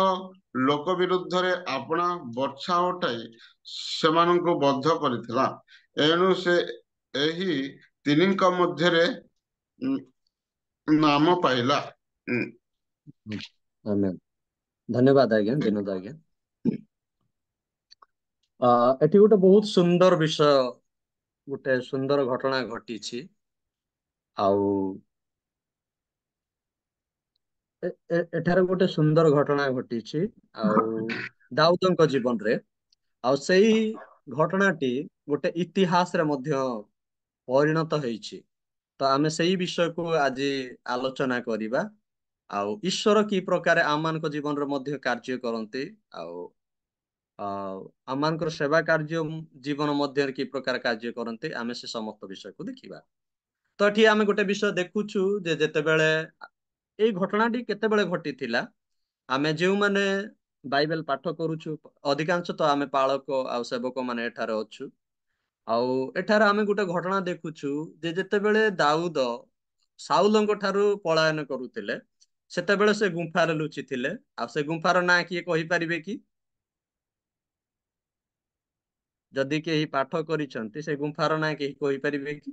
ଲୋକ ବିରୁଦ୍ଧରେ ଆପଣା ବର୍ଚ୍ଛା ଉଠାଇ ସେମାନଙ୍କୁ ବଦ୍ଧ କରିଥିଲା। ଏଣୁ ସେ ଏହି ତିନିଙ୍କ ମଧ୍ୟରେ ନାମ ପାଇଲା। ଆମେନ୍। ଧନ୍ୟବାଦ ଆଜ୍ଞା ବିନୋଦ ଆଜ୍ଞା। ଏଠି ଗୋଟେ ବହୁତ ସୁନ୍ଦର ବିଷୟ, ଗୋଟେ ସୁନ୍ଦର ଘଟଣା ଘଟିଛି। ଆଉ ଏଠାରେ ଗୋଟେ ସୁନ୍ଦର ଘଟଣା ଘଟିଛି ଆଉ ଦାଉଦଙ୍କ ଜୀବନରେ। ଆଉ ସେଇ ଘଟଣାଟି ଗୋଟେ ଇତିହାସରେ ମଧ୍ୟ ପରିଣତ ହେଇଛି। ତ ଆମେ ସେଇ ବିଷୟକୁ ଆଜି ଆଲୋଚନା କରିବା। ଆଉ ଈଶ୍ୱର କି ପ୍ରକାର ଆମମାନଙ୍କ ଜୀବନରେ ମଧ୍ୟ କାର୍ଯ୍ୟ କରନ୍ତି, ଆଉ ଆମମାନଙ୍କର ସେବା କାର୍ଯ୍ୟ ଜୀବନ ମଧ୍ୟରେ କି ପ୍ରକାର କାର୍ଯ୍ୟ କରନ୍ତି, ଆମେ ସେ ସମସ୍ତ ବିଷୟକୁ ଦେଖିବା। ତ ଏଠି ଆମେ ଗୋଟେ ବିଷୟ ଦେଖୁଛୁ ଯେ ଯେତେବେଳେ ଏଇ ଘଟଣାଟି କେତେବେଳେ ଘଟିଥିଲା, ଆମେ ଯେଉଁମାନେ ବାଇବେଲ ପାଠ କରୁଛୁ ଅଧିକାଂଶ ତ ଆମେ ପାଳକ ଆଉ ସେବକ ମାନେ ଏଠାରେ ଅଛୁ। ଆଉ ଏଠାରେ ଆମେ ଗୋଟେ ଘଟଣା ଦେଖୁଛୁ ଯେ ଯେତେବେଳେ ଦାଉଦ ସାଉଲଙ୍କ ଠାରୁ ପଳାୟନ କରୁଥିଲେ, ସେତେବେଳେ ସେ ଗୁମ୍ଫାରେ ଲୁଚିଥିଲେ। ଆଉ ସେ ଗୁମ୍ଫାର ନାଁ କିଏ କହିପାରିବେ କି? ଯଦି କେହି ପାଠ କରିଛନ୍ତି ସେ ଗୁମ୍ଫାର ନାଁ କେହି କହିପାରିବେ କି?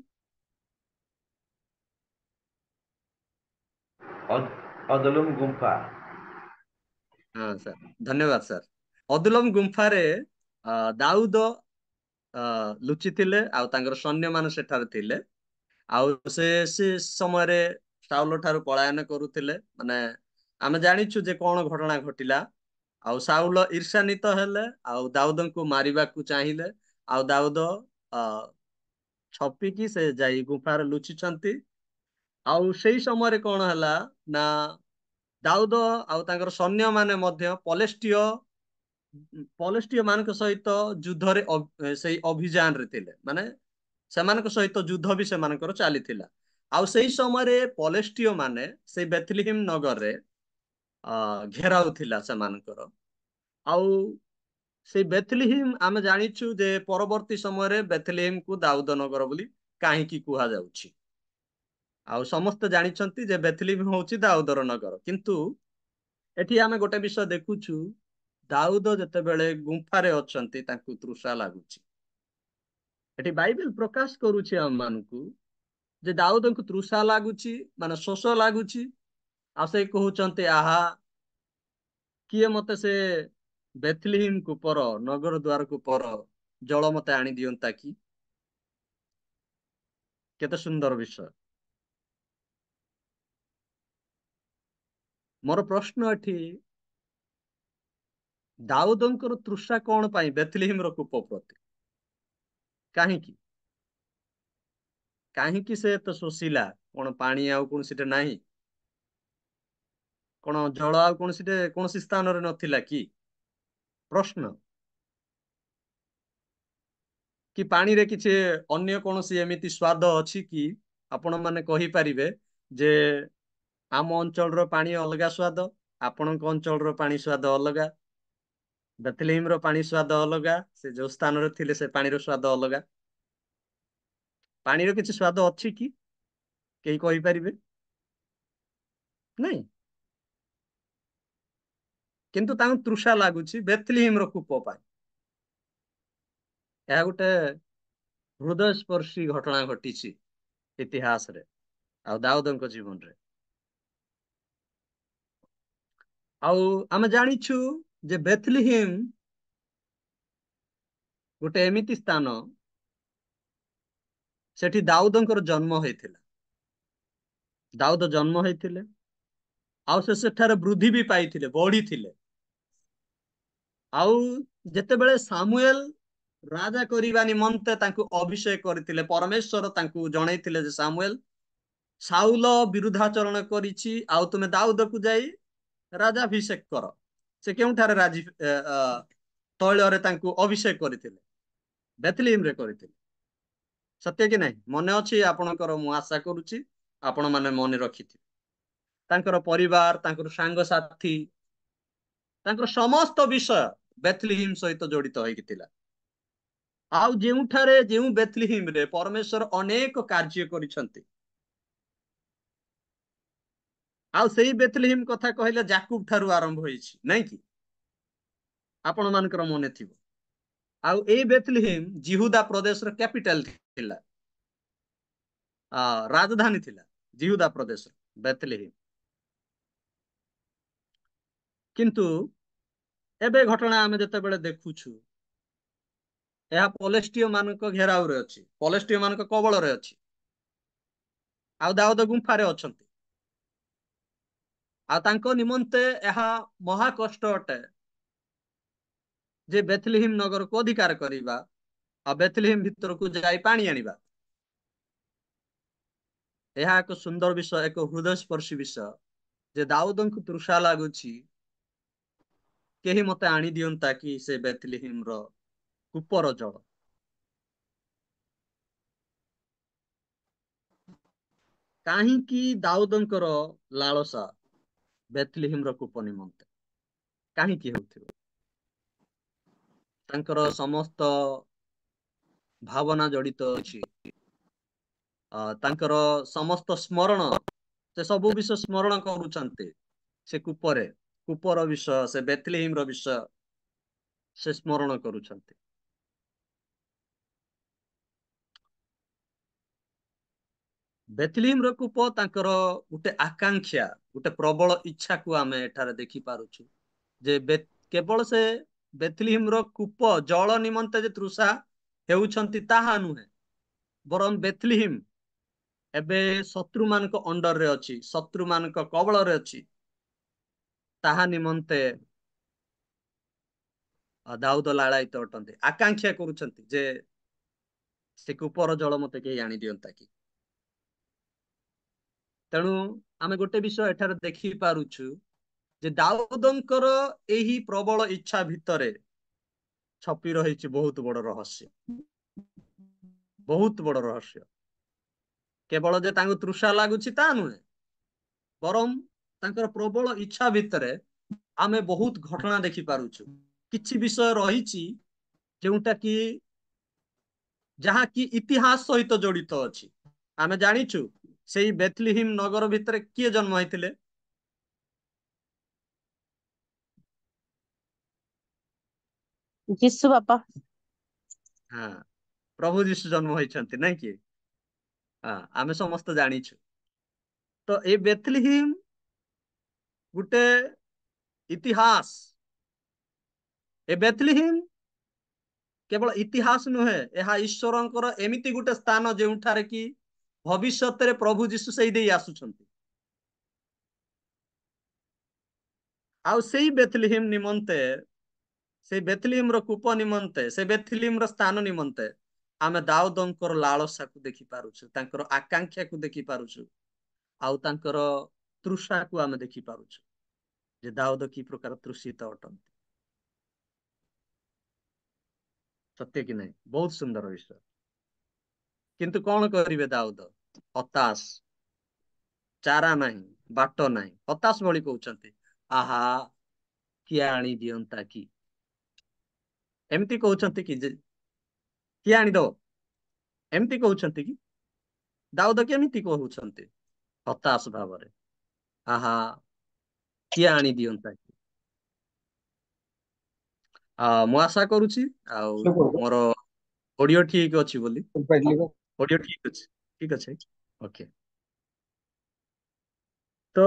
ଅଦଲୁମ ଗୁମ୍ଫା। ହଁ ସାର୍, ଧନ୍ୟବାଦ ସାର୍। ଅଦୁଲମ ଗୁମ୍ଫାରେ ଦାଉଦ ଲୁଚିଥିଲେ ଆଉ ତାଙ୍କର ସୈନ୍ୟମାନେ ସେଠାରେ ଥିଲେ। ଆଉ ସେ ସମୟରେ ସାଉଲ ଠାରୁ ପଳାୟନ କରୁଥିଲେ। ମାନେ ଆମେ ଜାଣିଛୁ ଯେ କଣ ଘଟଣା ଘଟିଲା। ଆଉ ସାଉଲ ଈର୍ଷାନ୍ୱିତ ହେଲେ ଆଉ ଦାଉଦଙ୍କୁ ମାରିବାକୁ ଚାହିଁଲେ। ଆଉ ଦାଉଦ ଅ ଛପିକି ସେ ଯାଇ ଗୁମ୍ଫାରେ ଲୁଚିଛନ୍ତି। ଆଉ ସେଇ ସମୟରେ କଣ ହେଲା ନା ଦାଉଦ ଆଉ ତାଙ୍କର ସୈନ୍ୟ ମାନେ ମଧ୍ୟ ପଲେଷ୍ଟିୟ ମାନଙ୍କ ସହିତ ଯୁଦ୍ଧରେ ସେଇ ଅଭିଯାନରେ ଥିଲେ। ମାନେ ସେମାନଙ୍କ ସହିତ ଯୁଦ୍ଧ ବି ସେମାନଙ୍କର ଚାଲିଥିଲା। ଆଉ ସେଇ ସମୟରେ ପଲେଷ୍ଟିୟ ମାନେ ସେଇ ବେଥଲିହିମ୍ ନଗରରେ ଘେରାଉ ଥିଲା ସେମାନଙ୍କର। ଆଉ ସେଇ ବେଥଲିହିମ୍ ଆମେ ଜାଣିଛୁ ଯେ ପରବର୍ତ୍ତୀ ସମୟରେ ବେଥଲିହିମକୁ ଦାଉଦ ନଗର ବୋଲି କାହିଁକି କୁହାଯାଉଛି। ଆଉ ସମସ୍ତେ ଜାଣିଛନ୍ତି ଯେ ବେଥଲିହିମ୍ ହଉଛି ଦାଉଦର ନଗର। କିନ୍ତୁ ଏଠି ଆମେ ଗୋଟେ ବିଷୟ ଦେଖୁଛୁ, ଦାଉଦ ଯେତେବେଳେ ଗୁମ୍ଫାରେ ଅଛନ୍ତି ତାଙ୍କୁ ତୃଷା ଲାଗୁଛି। ଏଠି ବାଇବେଲ ପ୍ରକାଶ କରୁଛି ଆମମାନଙ୍କୁ ଯେ ଦାଉଦଙ୍କୁ ତୃଷା ଲାଗୁଛି, ମାନେ ଶୋଷ ଲାଗୁଛି। ଆଉ ସେ କହୁଛନ୍ତି, ଆହା କିଏ ମତେ ସେ ବେଥଲିହିମକୁ ପର, ନଗର ଦ୍ୱାରକୁ ପର ଜଳ ମତେ ଆଣି ଦିଅନ୍ତା କି? କେତେ ସୁନ୍ଦର ବିଷୟ। ମୋର ପ୍ରଶ୍ନ ଏଠି, ଦାଉଦଙ୍କର ତୃଷା କଣ ପାଇଁ ବେଥଲିହିମର କୂପ ପ୍ରତି? କାହିଁକି? କାହିଁକି ସେ ଏତେ ଶୋଷିଲା? କଣ ପାଣି ଆଉ କୌଣସି ସେଠି ନାହିଁ? କଣ ଜଳ ଆଉ କୌଣସି ସ୍ଥାନରେ ନଥିଲା କି? ପ୍ରଶ୍ନ। କି ପାଣିରେ କିଛି ଅନ୍ୟ କୌଣସି ଏମିତି ସ୍ଵାଦ ଅଛି କି? ଆପଣ ମାନେ କହିପାରିବେ ଯେ ଆମ ଅଞ୍ଚଳର ପାଣି ଅଲଗା ସ୍ଵାଦ, ଆପଣଙ୍କ ଅଞ୍ଚଳର ପାଣି ସ୍ଵାଦ ଅଲଗା। ବେଥଲିହିମର ପାଣି ସ୍ଵାଦ ଅଲଗା, ସେ ଯୋଉ ସ୍ଥାନରେ ଥିଲେ ସେ ପାଣିର ସ୍ଵାଦ ଅଲଗା। ପାଣିର କିଛି ସ୍ଵାଦ ଅଛି କି? କେହି କହିପାରିବେ? ନାଇଁ। କିନ୍ତୁ ତାଙ୍କୁ ତୃଷା ଲାଗୁଛି ବେଥଲିହିମର କୂପ ପାଇଁ। ଏହା ଗୋଟେ ହୃଦୟସ୍ପର୍ଶୀ ଘଟଣା ଘଟିଛି ଇତିହାସରେ ଆଉ ଦାଉଦଙ୍କ ଜୀବନରେ। ଆଉ ଆମେ ଜାଣିଛୁ ଯେ ବେଥଲିହିମ୍ ଗୋଟେ ଏମିତି ସ୍ଥାନ, ସେଠି ଦାଉଦଙ୍କର ଜନ୍ମ ହେଇଥିଲା। ଦାଉଦ ଜନ୍ମ ହେଇଥିଲେ ଆଉ ସେ ସେଠାରେ ବୃଦ୍ଧି ବି ପାଇଥିଲେ, ବଢିଥିଲେ। ଆଉ ଯେତେବେଳେ ସାମୁଏଲ ରାଜା କରିବା ନିମନ୍ତେ ତାଙ୍କୁ ଅଭିଷେକ କରିଥିଲେ, ପରମେଶ୍ୱର ତାଙ୍କୁ ଜଣେଇଥିଲେ ଯେ ସାମୁଏଲ, ସାଉଲ ବିରୁଦ୍ଧାଚରଣ କରିଛି ଆଉ ତୁମେ ଦାଉଦକୁ ଯାଇ ରାଜାଭିଷେକ କର। ସେ କେଉଁଠାରେ ତୈଳରେ ତାଙ୍କୁ ଅଭିଷେକ କରିଥିଲେ? ବେଥଲିହିମରେ କରିଥିଲେ। ସତ୍ୟ କି ନାହିଁ? ମନେ ଅଛି ଆପଣଙ୍କର? ମୁଁ ଆଶା କରୁଛି ଆପଣ ମାନେ ମନେ ରଖିଥିବେ। ତାଙ୍କର ପରିବାର, ତାଙ୍କର ସାଙ୍ଗସାଥି, ତାଙ୍କର ସମସ୍ତ ବିଷୟ ବେଥଲିହିମ୍ ସହିତ ଜଡିତ ହେଇକି ଥିଲା। ଆଉ ଯେଉଁ ବେଥଲିହିମରେ ପରମେଶ୍ୱର ଅନେକ କାର୍ଯ୍ୟ କରିଛନ୍ତି, ଆଉ ସେଇ ବେଥଲେହେମ କଥା କହିଲେ ଯାକୁବ ଠାରୁ ଆରମ୍ଭ ହେଇଛି, ନାଇଁ କି? ଆପଣ ମାନଙ୍କର ମନେ ଥିବ। ଆଉ ଏଇ ବେଥଲେହେମ ଜିହୁଦା ପ୍ରଦେଶର କ୍ୟାପିଟାଲ ଥିଲା, ରାଜଧାନୀ ଥିଲା ଜିହୁଦା ପ୍ରଦେଶର ବେଥଲେହେମ। କିନ୍ତୁ ଏବେ ଘଟଣା ଆମେ ଯେତେବେଳେ ଦେଖୁଛୁ, ଏହା ପଲେଷ୍ଟୀୟ ମାନଙ୍କ ଘେରାଉରେ ଅଛି, ପଲେଷ୍ଟୀୟ ମାନଙ୍କ କବଳରେ ଅଛି, ଆଉ ଦାଉଦ ଗୁମ୍ଫାରେ ଅଛନ୍ତି। ଆଉ ତାଙ୍କ ନିମନ୍ତେ ଏହା ମହା କଷ୍ଟ ଅଟେ ଯେ ବେଥଲେହେମ ନଗରକୁ ଅଧିକାର କରିବା ଆଉ ବେଥଲେହେମ ଭିତରକୁ ଯାଇ ପାଣି ଆଣିବା। ଏହା ଏକ ସୁନ୍ଦର ବିଷୟ, ଏକ ହୃଦୟସ୍ପର୍ଶୀ ବିଷୟ ଯେ ଦାଉଦଙ୍କୁ ତୃଷା ଲାଗୁଛି, କେହି ମତେ ଆଣି ଦିଅନ୍ତା କି ସେ ବେଥଲେହେମର କୂପର ଜଳ। କାହିଁକି ଦାଉଦଙ୍କର ଲାଳସା ବେଥଲେହେମର କୂପ ନିମନ୍ତେ କାହିଁକି ହେଉଥିବ? ତାଙ୍କର ସମସ୍ତ ଭାବନା ଜଡିତ ଅଛି, ତାଙ୍କର ସମସ୍ତ ସ୍ମରଣ, ସେ ସବୁ ବିଷୟ ସ୍ମରଣ କରୁଛନ୍ତି। ସେ କୂପର ବିଷୟ, ସେ ବେଥଲେହେମର ବିଷୟ ସେ ସ୍ମରଣ କରୁଛନ୍ତି। ବେଥଲେହେମର କୂପ ତାଙ୍କର ଗୋଟେ ଆକାଂକ୍ଷା, ଗୋଟେ ପ୍ରବଳ ଇଚ୍ଛାକୁ ଆମେ ଏଠାରେ ଦେଖିପାରୁଛୁ ଯେ କେବଳ ସେ ବେଥଲେହେମର କୂପ ଜଳ ନିମନ୍ତେ ଯେ ତୃଷା ହେଉଛନ୍ତି ତାହା ନୁହେଁ, ବରଂ ବେଥଲେହେମ ଏବେ ଶତ୍ରୁ ମାନଙ୍କ ଅଣ୍ଡରରେ ଅଛି, ଶତ୍ରୁ ମାନଙ୍କ କବଳରେ ଅଛି। ତାହା ନିମନ୍ତେ ଦାଉଦ ଲାଳାୟିତ ଅଟନ୍ତି, ଆକାଂକ୍ଷା କରୁଛନ୍ତି ଯେ ସେ କୂପର ଜଳ ମତେ କେହି ଆଣି ଦିଅନ୍ତା କି। ତେଣୁ ଆମେ ଗୋଟେ ବିଷୟ ଏଠାରେ ଦେଖି ପାରୁଛୁ ଯେ ଦାଉଦଙ୍କର ଏହି ପ୍ରବଳ ଇଚ୍ଛା ଭିତରେ ଛପି ରହିଛି ବହୁତ ବଡ ରହସ୍ୟ, ବହୁତ ବଡ ରହସ୍ୟ। କେବଳ ଯେ ତାଙ୍କୁ ତୃଷା ଲାଗୁଛି ତା ନୁହେଁ, ବରଂ ତାଙ୍କର ପ୍ରବଳ ଇଚ୍ଛା ଭିତରେ ଆମେ ବହୁତ ଘଟଣା ଦେଖିପାରୁଛୁ। କିଛି ବିଷୟ ରହିଛି ଯେଉଁଟା କି ଯାହାକି ଇତିହାସ ସହିତ ଜଡିତ ଅଛି। ଆମେ ଜାଣିଛୁ ସେଇ ବେଥଲେହେମ ନଗର ଭିତରେ କିଏ ଜନ୍ମ ହେଇଥିଲେ? ଯୀଶୁ ବାପା। ହଁ, ପ୍ରଭୁ ଯୀଶୁ ଜନ୍ମ ହେଇଛନ୍ତି, ନାଇଁ କି? ଆମେ ସମସ୍ତେ ଜାଣିଛୁ। ତ ଏଇ ବେଥଲେହେମ ଗୋଟେ ଇତିହାସ। ଏ ବେଥଲେହେମ କେବଳ ଇତିହାସ ନୁହେଁ, ଏହା ଈଶ୍ୱରଙ୍କର ଏମିତି ଗୋଟେ ସ୍ଥାନ ଯେଉଁଠାରେ କି ଭବିଷ୍ୟତରେ ପ୍ରଭୁ ଯୀଶୁ ସେଇ ଦେଇ ଆସୁଛନ୍ତି। ଆଉ ସେଇ ବେଥଲେହେମ ନିମନ୍ତେ, ସେଇ ବେଥଲେହେମର କୂପ ନିମନ୍ତେ, ସେ ବେଥଲେହେମର ସ୍ଥାନ ନିମନ୍ତେ ଆମେ ଦାଉଦଙ୍କର ଲାଳସାକୁ ଦେଖିପାରୁଛୁ, ତାଙ୍କର ଆକାଂକ୍ଷାକୁ ଦେଖିପାରୁଛୁ, ଆଉ ତାଙ୍କର ତୃଷାକୁ ଆମେ ଦେଖିପାରୁଛୁ ଯେ ଦାଉଦ କି ପ୍ରକାର ତୃଷିତ ଅଟନ୍ତି। ସତ୍ୟ କି ନାହିଁ? ବହୁତ ସୁନ୍ଦର ବିଷୟ। କିନ୍ତୁ କଣ କରିବେ ଦାଉଦ? ହତାଶ, ଚାରା ନାହିଁ, ବାଟ ନାହିଁ, ହତାଶ ଭଳି କହୁଛନ୍ତି, ଆହା କିଏ ଆଣି ଦିଅନ୍ତା କି। ଏମିତି କହୁଛନ୍ତି କି ଯେ କିଏ ଆଣିଦବ, ଏମିତି କହୁଛନ୍ତି କି? ଦାଉଦ କେମିତି କହୁଛନ୍ତି ହତାଶ ଭାବରେ, ଆହା କିଏ ଆଣି ଦିଅନ୍ତା କି। ମୁଁ ଆଶା କରୁଛି ଆଉ ମୋର ଅଡିଓ ଠିକ ଅଛି ବୋଲି। ଅଡିଓ ଠିକ ଅଛି, ଠିକ ଅଛି, ଓକେ। ତ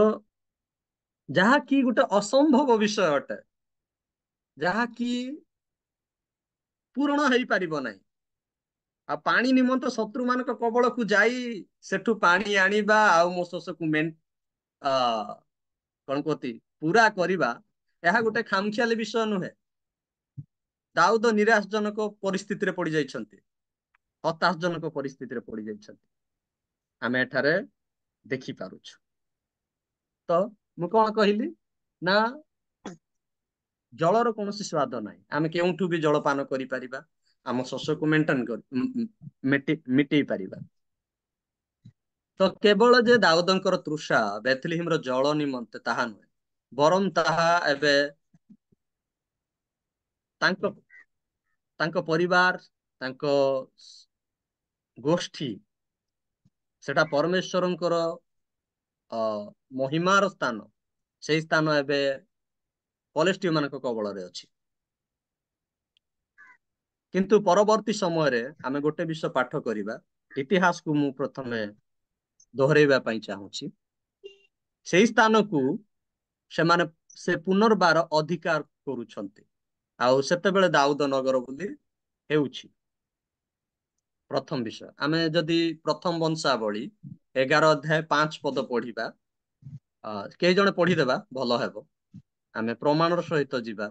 ଯାହାକି ଗୋଟେ ଅସମ୍ଭବ ବିଷୟ ଅଟେ, ଯାହାକି ପୂରଣ ହେଇପାରିବ ନାହିଁ। ଆଉ ପାଣି ନିମନ୍ତେ ଶତ୍ରୁ ମାନଙ୍କ କବଳକୁ ଯାଇ ସେଠୁ ପାଣି ଆଣିବା ଆଉ ମୋ ଶୋଷକୁ କଣ କହନ୍ତି ପୁରା କରିବା, ଏହା ଗୋଟେ ଖାମଖିଆଲି ବିଷୟ ନୁହେଁ। ଦାଉଦ ନିରାଶଜନକ ପରିସ୍ଥିତିରେ ପଡି ଯାଇଛନ୍ତି, ହତାଶଜନକ ପରିସ୍ଥିତିରେ ପଡି ଯାଇଛନ୍ତି, ଆମେ ଏଠାରେ ଦେଖିପାରୁଛୁ। ତ ମୁଁ କଣ କହିଲି ନା, ଜଳର କୌଣସି ସ୍ୱାଦ ନାହିଁ, ଆମେ କେଉଁଠୁ ବି ଜଳପାନ କରିପାରିବା, ଆମ ଶୋଷକୁ ମିଟେଇ ପାରିବା। ତ କେବଳ ଯେ ଦାଉଦଙ୍କର ତୃଷା ବେଥଲେହେମର ଜଳ ନିମନ୍ତେ ତାହା ନୁହେଁ, ବରଂ ତାହା ଏବେ ତାଙ୍କ ତାଙ୍କ ପରିବାର, ତାଙ୍କ ଗୋଷ୍ଠୀ, ସେଟା ପରମେଶ୍ୱରଙ୍କର ମହିମାର ସ୍ଥାନ, ସେଇ ସ୍ଥାନ ଏବେ ପଲେଷ୍ଟିୟ ମାନଙ୍କ କବଳରେ ଅଛି। କିନ୍ତୁ ପରବର୍ତ୍ତୀ ସମୟରେ ଆମେ ଗୋଟେ ବିଷୟ ପାଠ କରିବା, ଇତିହାସକୁ ମୁଁ ପ୍ରଥମେ ଦୋହରେଇବା ପାଇଁ ଚାହୁଁଛି। ସେଇ ସ୍ଥାନକୁ ସେମାନେ ସେ ପୁନର୍ବାର ଅଧିକାର କରୁଛନ୍ତି, ଆଉ ସେତେବେଳେ ଦାଉଦ ନଗର ବୋଲି ହେଉଛି। ପ୍ରଥମ ବିଷୟ, ଆମେ ଯଦି ପ୍ରଥମ ବଂଶାବଳୀ 11 ଅଧ୍ୟାୟ 5 ପଦ ପଢିବା, କେହି ଜଣେ ପଢିଦେବା ଭଲ ହେବ, ଆମେ ପ୍ରମାଣର ସହିତ ଯିବା।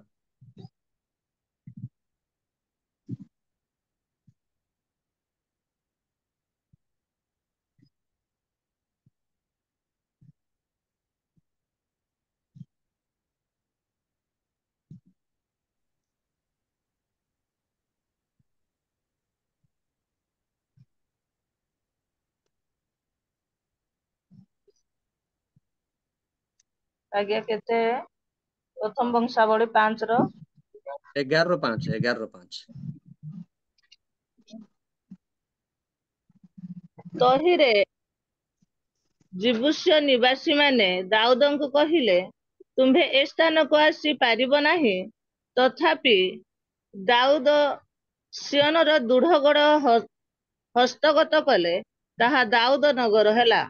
ଆଜ୍ଞା କେତେ? ପ୍ରଥମ ବଂଶାବଳୀ 5ର 11:5, 11:5। ତହିଁରେ ଜିବୁସ୍ୟ ନିବାସୀମାନେ ଦାଉଦଙ୍କୁ କହିଲେ, ତୁମ୍ଭେ ଏ ସ୍ଥାନକୁ ଆସି ପାରିବ ନାହିଁ। ତଥାପି ଦାଉଦ ସିୟନର ଦୃଢ଼ଗଡ଼ ହସ୍ତଗତ କଲେ, ତାହା ଦାଉଦ ନଗର ହେଲା।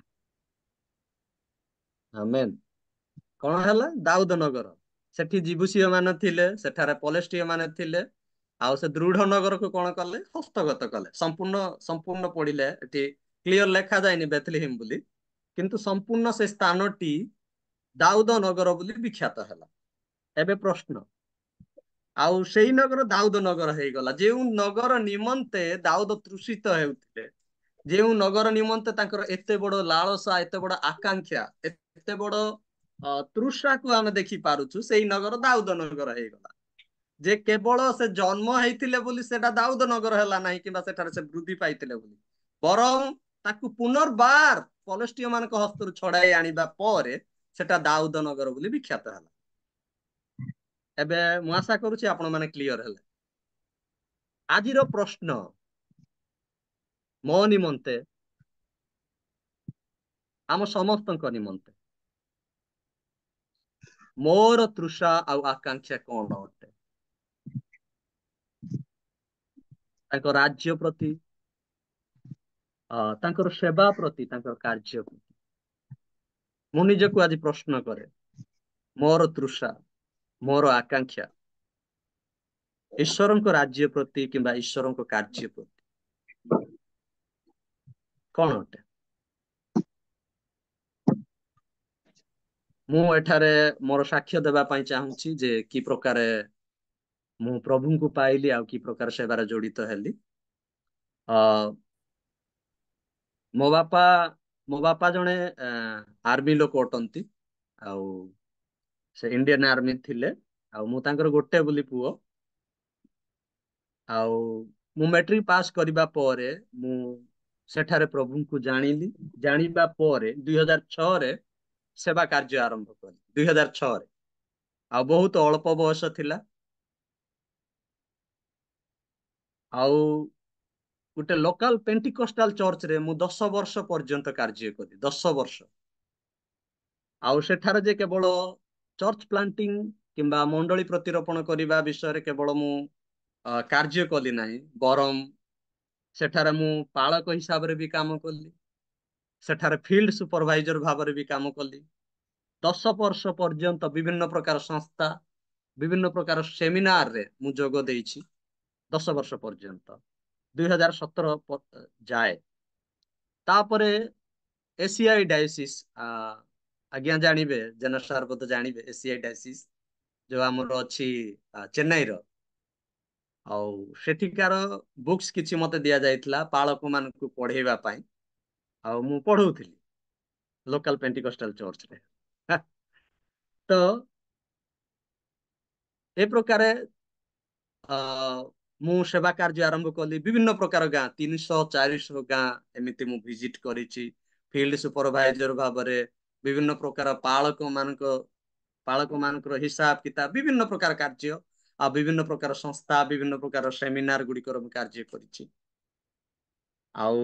ଆମେନ୍। କଣ ହେଲା? ଦାଉଦ ନଗର। ସେଠି ଜିବୁସିୟ ମାନେ ଥିଲେ, ସେଠାରେ ପଲେଷ୍ଟିୟ ମାନେ ଥିଲେ, ଆଉ ସେ ଦୃଢ ନଗରକୁ କଣ କଲେ? ହସ୍ତଗତ କଲେ। ସମ୍ପୂର୍ଣ୍ଣ ପଢିଲେ ଏଠି କ୍ଲିୟର ଲେଖା ଯାଇନି ବେଥଲିହିମ୍ ବୋଲି, କିନ୍ତୁ ସମ୍ପୂର୍ଣ୍ଣ ସେ ସ୍ଥାନଟି ଦାଉଦ ନଗର ବୋଲି ବିଖ୍ୟାତ ହେଲା। ଏବେ ପ୍ରଶ୍ନ, ଆଉ ସେଇ ନଗର ଦାଉଦ ନଗର ହେଇଗଲା, ଯେଉଁ ନଗର ନିମନ୍ତେ ଦାଉଦ ତୃଷିତ ହେଉଥିଲେ, ଯେଉଁ ନଗର ନିମନ୍ତେ ତାଙ୍କର ଏତେ ବଡ ଲାଳସା, ଏତେ ବଡ ଆକାଂକ୍ଷା, ଏତେ ବଡ ତୃଷାକୁ ଆମେ ଦେଖି ପାରୁଛୁ, ସେଇ ନଗର ଦାଉଦ ନଗର ହେଇଗଲା। ଯେ କେବଳ ସେ ଜନ୍ମ ହେଇଥିଲେ ବୋଲି ସେଟା ଦାଉଦ ନଗର ହେଲା ନାହିଁ, କିମ୍ବା ସେଠାରେ ସେ ବୃଦ୍ଧି ପାଇଥିଲେ ବୋଲି, ବରଂ ତାକୁ ପୁନର୍ବାର ପଲେଷ୍ଟିୟ ମାନଙ୍କ ହସ୍ତରୁ ଛଡାଇ ଆଣିବା ପରେ ସେଟା ଦାଉଦ ନଗର ବୋଲି ବିଖ୍ୟାତ ହେଲା। ଏବେ ମୁଁ ଆଶା କରୁଛି ଆପଣ ମାନେ କ୍ଲିୟର ହେଲେ। ଆଜିର ପ୍ରଶ୍ନ ମୋ ନିମନ୍ତେ, ଆମ ସମସ୍ତଙ୍କ ନିମନ୍ତେ, ମୋର ତୃଷା ଆଉ ଆକାଂକ୍ଷା କଣ ଅଟେ? ତାଙ୍କ ରାଜ୍ୟ ପ୍ରତି, ତାଙ୍କର ସେବା ପ୍ରତି, ତାଙ୍କର କାର୍ଯ୍ୟ ପ୍ରତି। ମୁଁ ନିଜକୁ ଆଜି ପ୍ରଶ୍ନ କରେ, ମୋର ତୃଷା, ମୋର ଆକାଂକ୍ଷା ଈଶ୍ୱରଙ୍କ ରାଜ୍ୟ ପ୍ରତି କିମ୍ବା ଈଶ୍ୱରଙ୍କ କାର୍ଯ୍ୟ ପ୍ରତି କଣ ଅଟେ? ମୁଁ ଏଠାରେ ମୋର ସାକ୍ଷ୍ୟ ଦେବା ପାଇଁ ଚାହୁଁଛି ଯେ କି ପ୍ରକାରେ ମୁଁ ପ୍ରଭୁଙ୍କୁ ପାଇଲି ଆଉ କି ପ୍ରକାର ସେବାରେ ଜଡିତ ହେଲି। ମୋ ବାପା ଜଣେ ଆର୍ମି ଲୋକ ଅଟନ୍ତି, ଆଉ ସେ ଇଣ୍ଡିଆନ ଆର୍ମି ଥିଲେ, ଆଉ ମୁଁ ତାଙ୍କର ଗୋଟେ ବୋଲି ପୁଅ। ଆଉ ମୁଁ ମେଟ୍ରିକ ପାସ୍ କରିବା ପରେ ମୁଁ ସେଠାରେ ପ୍ରଭୁଙ୍କୁ ଜାଣିଲି। ଜାଣିବା ପରେ 2006ରେ ସେବା କାର୍ଯ୍ୟ ଆରମ୍ଭ କଲି। 2006ରେ, ଆଉ ବହୁତ ଅଳ୍ପ ବୟସ ଥିଲା। ଆଉ ଗୋଟେ ଲୋକାଲ ପେଣ୍ଟିକୋଷ୍ଟାଲ ଚର୍ଚ୍ଚରେ ମୁଁ 10 ବର୍ଷ ପର୍ଯ୍ୟନ୍ତ କାର୍ଯ୍ୟ କଲି। 10 ବର୍ଷ। ଆଉ ସେଠାରେ ଯେ କେବଳ ଚର୍ଚ୍ଚ ପ୍ଲାଣ୍ଟିଂ କିମ୍ବା ମଣ୍ଡଳୀ ପ୍ରତିରୋପଣ କରିବା ବିଷୟରେ କେବଳ ମୁଁ କାର୍ଯ୍ୟ କଲି ନାହିଁ, ବରଂ ସେଠାରେ ମୁଁ ପାଳକ ହିସାବରେ ବି କାମ କଲି, ସେଠାରେ ଫିଲ୍ଡ ସୁପରଭାଇଜର ଭାବରେ ବି କାମ କଲି। 10 ବର୍ଷ ପର୍ଯ୍ୟନ୍ତ ବିଭିନ୍ନ ପ୍ରକାର ସଂସ୍ଥା, ବିଭିନ୍ନ ପ୍ରକାର ସେମିନାରରେ ମୁଁ ଯୋଗ ଦେଇଛି। 10 ବର୍ଷ ପର୍ଯ୍ୟନ୍ତ, 2017 ଯାଏ। ତାପରେ ଏସିଆଇ ଡାଇସିସ୍, ଆଜ୍ଞା ଜାଣିବେ, ଜେନା ସାର୍ ବୋଧେ ଜାଣିବେ, ଏସିଆଇ ଡାଇସିସ୍ ଯୋଉ ଆମର ଅଛି ଚେନ୍ନାଇର। ଆଉ ସେଠିକାର ବୁକ୍ସ କିଛି ମତେ ଦିଆଯାଇଥିଲା ପାଳକ ମାନଙ୍କୁ ପଢେଇବା ପାଇଁ, ଆଉ ମୁଁ ପଢଉଥିଲି ଲୋକାଲ ପେଣ୍ଟିକୋଷ୍ଟାଲ ଚର୍ଚ୍ଚରେ। ତ ଏ ପ୍ରକାରେ ମୁଁ ସେବା କାର୍ଯ୍ୟ ଆରମ୍ଭ କଲି। ବିଭିନ୍ନ ପ୍ରକାର ଗାଁ, 300-400 ଗାଁ ଏମିତି ମୁଁ ଭିଜିଟ କରିଛି ଫିଲ୍ଡ ସୁପରଭାଇଜର ଭାବରେ। ବିଭିନ୍ନ ପ୍ରକାର ପାଳକ ମାନଙ୍କର ହିସାବ କିତାବ, ବିଭିନ୍ନ ପ୍ରକାର କାର୍ଯ୍ୟ, ଆଉ ବିଭିନ୍ନ ପ୍ରକାର ସଂସ୍ଥା, ବିଭିନ୍ନ ପ୍ରକାର ସେମିନାର ଗୁଡିକର ମୁଁ କାର୍ଯ୍ୟ କରିଛି। ଆଉ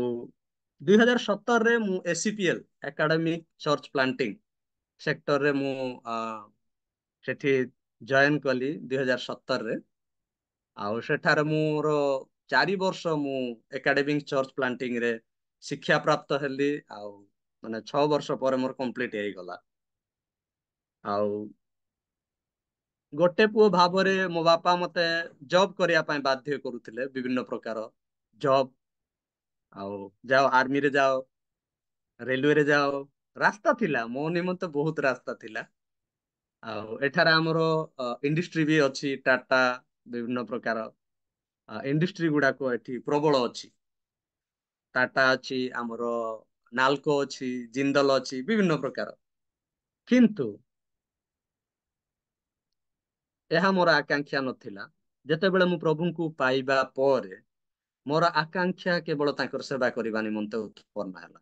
2017ରେ ମୁଁ ACPL, ଏକାଡେମିକ ଚର୍ଚ୍ଚ ପ୍ଲାଣ୍ଟିଂ, ସେକ୍ଟରରେ ମୁଁ ସେଠି ଜଏନ୍ କଲି 2017ରେ। ଆଉ ସେଠାରେ ମୋର 4 ବର୍ଷ ମୁଁ ଏକାଡେମିକ ଚର୍ଚ୍ଚ ପ୍ଲାଣ୍ଟିଂ ରେ ଶିକ୍ଷା ପ୍ରାପ୍ତ ହେଲି। ଆଉ ମାନେ 6 ବର୍ଷ ପରେ ମୋର କମ୍ପ୍ଲିଟ ହେଇଗଲା। ଆଉ ଗୋଟେ ପୁଅ ଭାବରେ ମୋ ବାପା ମତେ ଜବ୍ କରିବା ପାଇଁ ବାଧ୍ୟ କରୁଥିଲେ, ବିଭିନ୍ନ ପ୍ରକାର ଜବ୍। ଆଉ ଯାଅ ଆର୍ମିରେ ଯାଅ, ରେଲୱେରେ ଯାଅ, ରାସ୍ତା ଥିଲା ମୋ ନିମନ୍ତେ, ବହୁତ ରାସ୍ତା ଥିଲା। ଆଉ ଏଠାରେ ଆମର ଇଣ୍ଡଷ୍ଟ୍ରି ବି ଅଛି, ଟାଟା ବିଭିନ୍ନ ପ୍ରକାର ଇଣ୍ଡଷ୍ଟ୍ରି ଗୁଡାକ ଏଠି ପ୍ରବଳ ଅଛି। ଟାଟା ଅଛି, ଆମର ନାଲକୋ ଅଛି, ଜିନ୍ଦଲ ଅଛି, ବିଭିନ୍ନ ପ୍ରକାର। କିନ୍ତୁ ଏହା ମୋର ଆକାଂକ୍ଷା ନଥିଲା। ଯେତେବେଳେ ମୁଁ ପ୍ରଭୁଙ୍କୁ ପାଇବା ପରେ ମୋର ଆକାଂକ୍ଷା କେବଳ ତାଙ୍କର ସେବା କରିବା ନିମନ୍ତେ ଉତ୍ପନ୍ନ ହେଲା।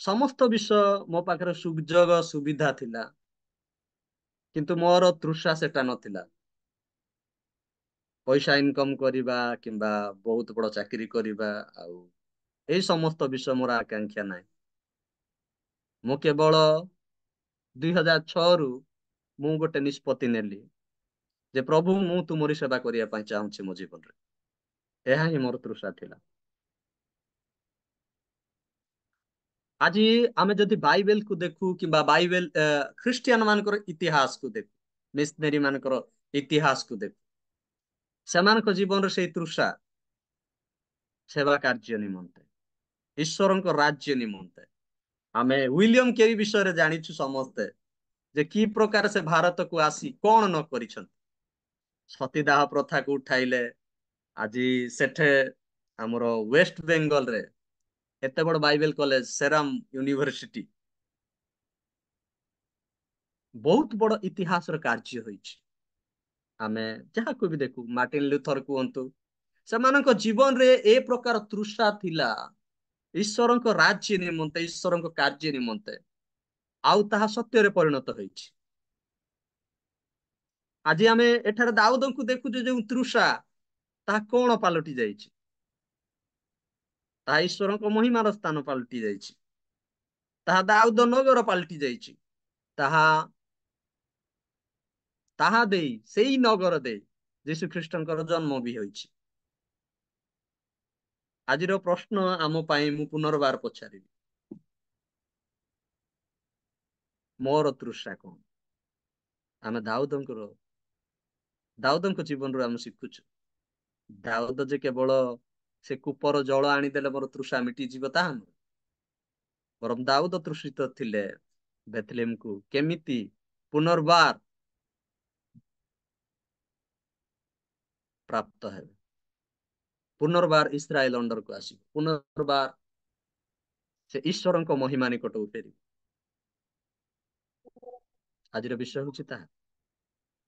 ସମସ୍ତ ବିଷୟ ମୋ ପାଖରେ ସୁଯୋଗ ସୁବିଧା ଥିଲା, କିନ୍ତୁ ମୋର ତୃଷା ସେଟା ନଥିଲା। ପଇସା ଇନକମ କରିବା କିମ୍ବା ବହୁତ ବଡ ଚାକିରି କରିବା, ଆଉ ଏଇ ସମସ୍ତ ବିଷୟ ମୋର ଆକାଂକ୍ଷା ନାହିଁ। ମୁଁ କେବଳ 2006ରୁ ମୁଁ ଗୋଟେ ନିଷ୍ପତ୍ତି ନେଲି ଯେ ପ୍ରଭୁ ମୁଁ ତୁମରି ସେବା କରିବା ପାଇଁ ଚାହୁଁଛି ମୋ ଜୀବନରେ। ଏହା ହିଁ ମୋର ତୃଷା ଥିଲା। ଆଜି ଆମେ ଯଦି ବାଇବେଲକୁ ଦେଖୁ କିମ୍ବା ବାଇବେଲ ଖ୍ରୀଷ୍ଟିଆନ ମାନଙ୍କର ଇତିହାସକୁ ଦେଖୁ, ମିଶନେରୀ ମାନଙ୍କର ଇତିହାସକୁ ଦେଖୁ, ସେମାନଙ୍କ ଜୀବନରେ ସେଇ ତୃଷା ସେବା କାର୍ଯ୍ୟ ନିମନ୍ତେ, ଈଶ୍ୱରଙ୍କ ରାଜ୍ୟ ନିମନ୍ତେ। ଆମେ ୱିଲିୟମ କେରି ବିଷୟରେ ଜାଣିଛୁ ସମସ୍ତେ, ଯେ କି ପ୍ରକାର ସେ ଭାରତକୁ ଆସି କଣ ନ କରିଛନ୍ତି। ସତୀଦାହ ପ୍ରଥାକୁ ଉଠାଇଲେ। ଆଜି ସେଠେ ଆମର ୱେଷ୍ଟ ବେଙ୍ଗଲରେ ଏତେ ବଡ ବାଇବେଲ କଲେଜ, ସେରାମ ୟୁନିଭରସିଟି, ବହୁତ ବଡ ଇତିହାସର କାର୍ଯ୍ୟ ହୋଇଛି। ଆମେ ଯାହାକୁ ବି ଦେଖୁ, ମାର୍ଟିନ ଲୁଥର କୁହନ୍ତୁ, ସେମାନଙ୍କ ଜୀବନରେ ଏ ପ୍ରକାର ତୃଷା ଥିଲା ଈଶ୍ୱରଙ୍କ ରାଜ୍ୟ ନିମନ୍ତେ, ଈଶ୍ୱରଙ୍କ କାର୍ଯ୍ୟ ନିମନ୍ତେ, ଆଉ ତାହା ସତ୍ୟରେ ପରିଣତ ହୋଇଛି। ଆଜି ଆମେ ଏଠାରେ ଦାଉଦଙ୍କୁ ଦେଖୁଛୁ, ଯେଉଁ ତୃଷା, ତାହା କଣ ପାଲଟି ଯାଇଛି? ତାହା ଈଶ୍ୱରଙ୍କ ମହିମାର ସ୍ଥାନ ପାଲଟି ଯାଇଛି। ତାହା ଦାଉଦ ନଗର ପାଲଟି ଯାଇଛି। ତାହା ତାହା ଦେଇ, ସେଇ ନଗର ଦେଇ ଯୀଶୁ ଖ୍ରୀଷ୍ଟଙ୍କର ଜନ୍ମ ବି ହୋଇଛି। ଆଜିର ପ୍ରଶ୍ନ ଆମ ପାଇଁ ମୁଁ ପୁନର୍ବାର ପଚାରିବି, ମୋର ତୃଷା କଣ? ଆମେ ଦାଉଦଙ୍କ ଜୀବନରୁ ଆମେ ଶିଖୁଛୁ, ଦାଉଦ ଯେ କେବଳ ସେ କୂପର ଜଳ ଆଣିଦେଲେ ମୋର ତୃଷା ମିଟିଯିବ ତାହା ନୁହେଁ। ବରଂ ଦାଉଦ ତୃଷିତ ଥିଲେ ବେଥଲେହେମକୁ କେମିତି ପୁନର୍ବାର ପ୍ରାପ୍ତ ହେବେ, ପୁନର୍ବାର ଇସ୍ରାଏଲ ଅଣ୍ଡରକୁ ଆସିବ, ପୁନର୍ବାର ସେ ଈଶ୍ୱରଙ୍କ ମହିମା ନିକଟକୁ ଫେରିବ। ଆଜିର ବିଷୟ ହଉଛି ତାହା।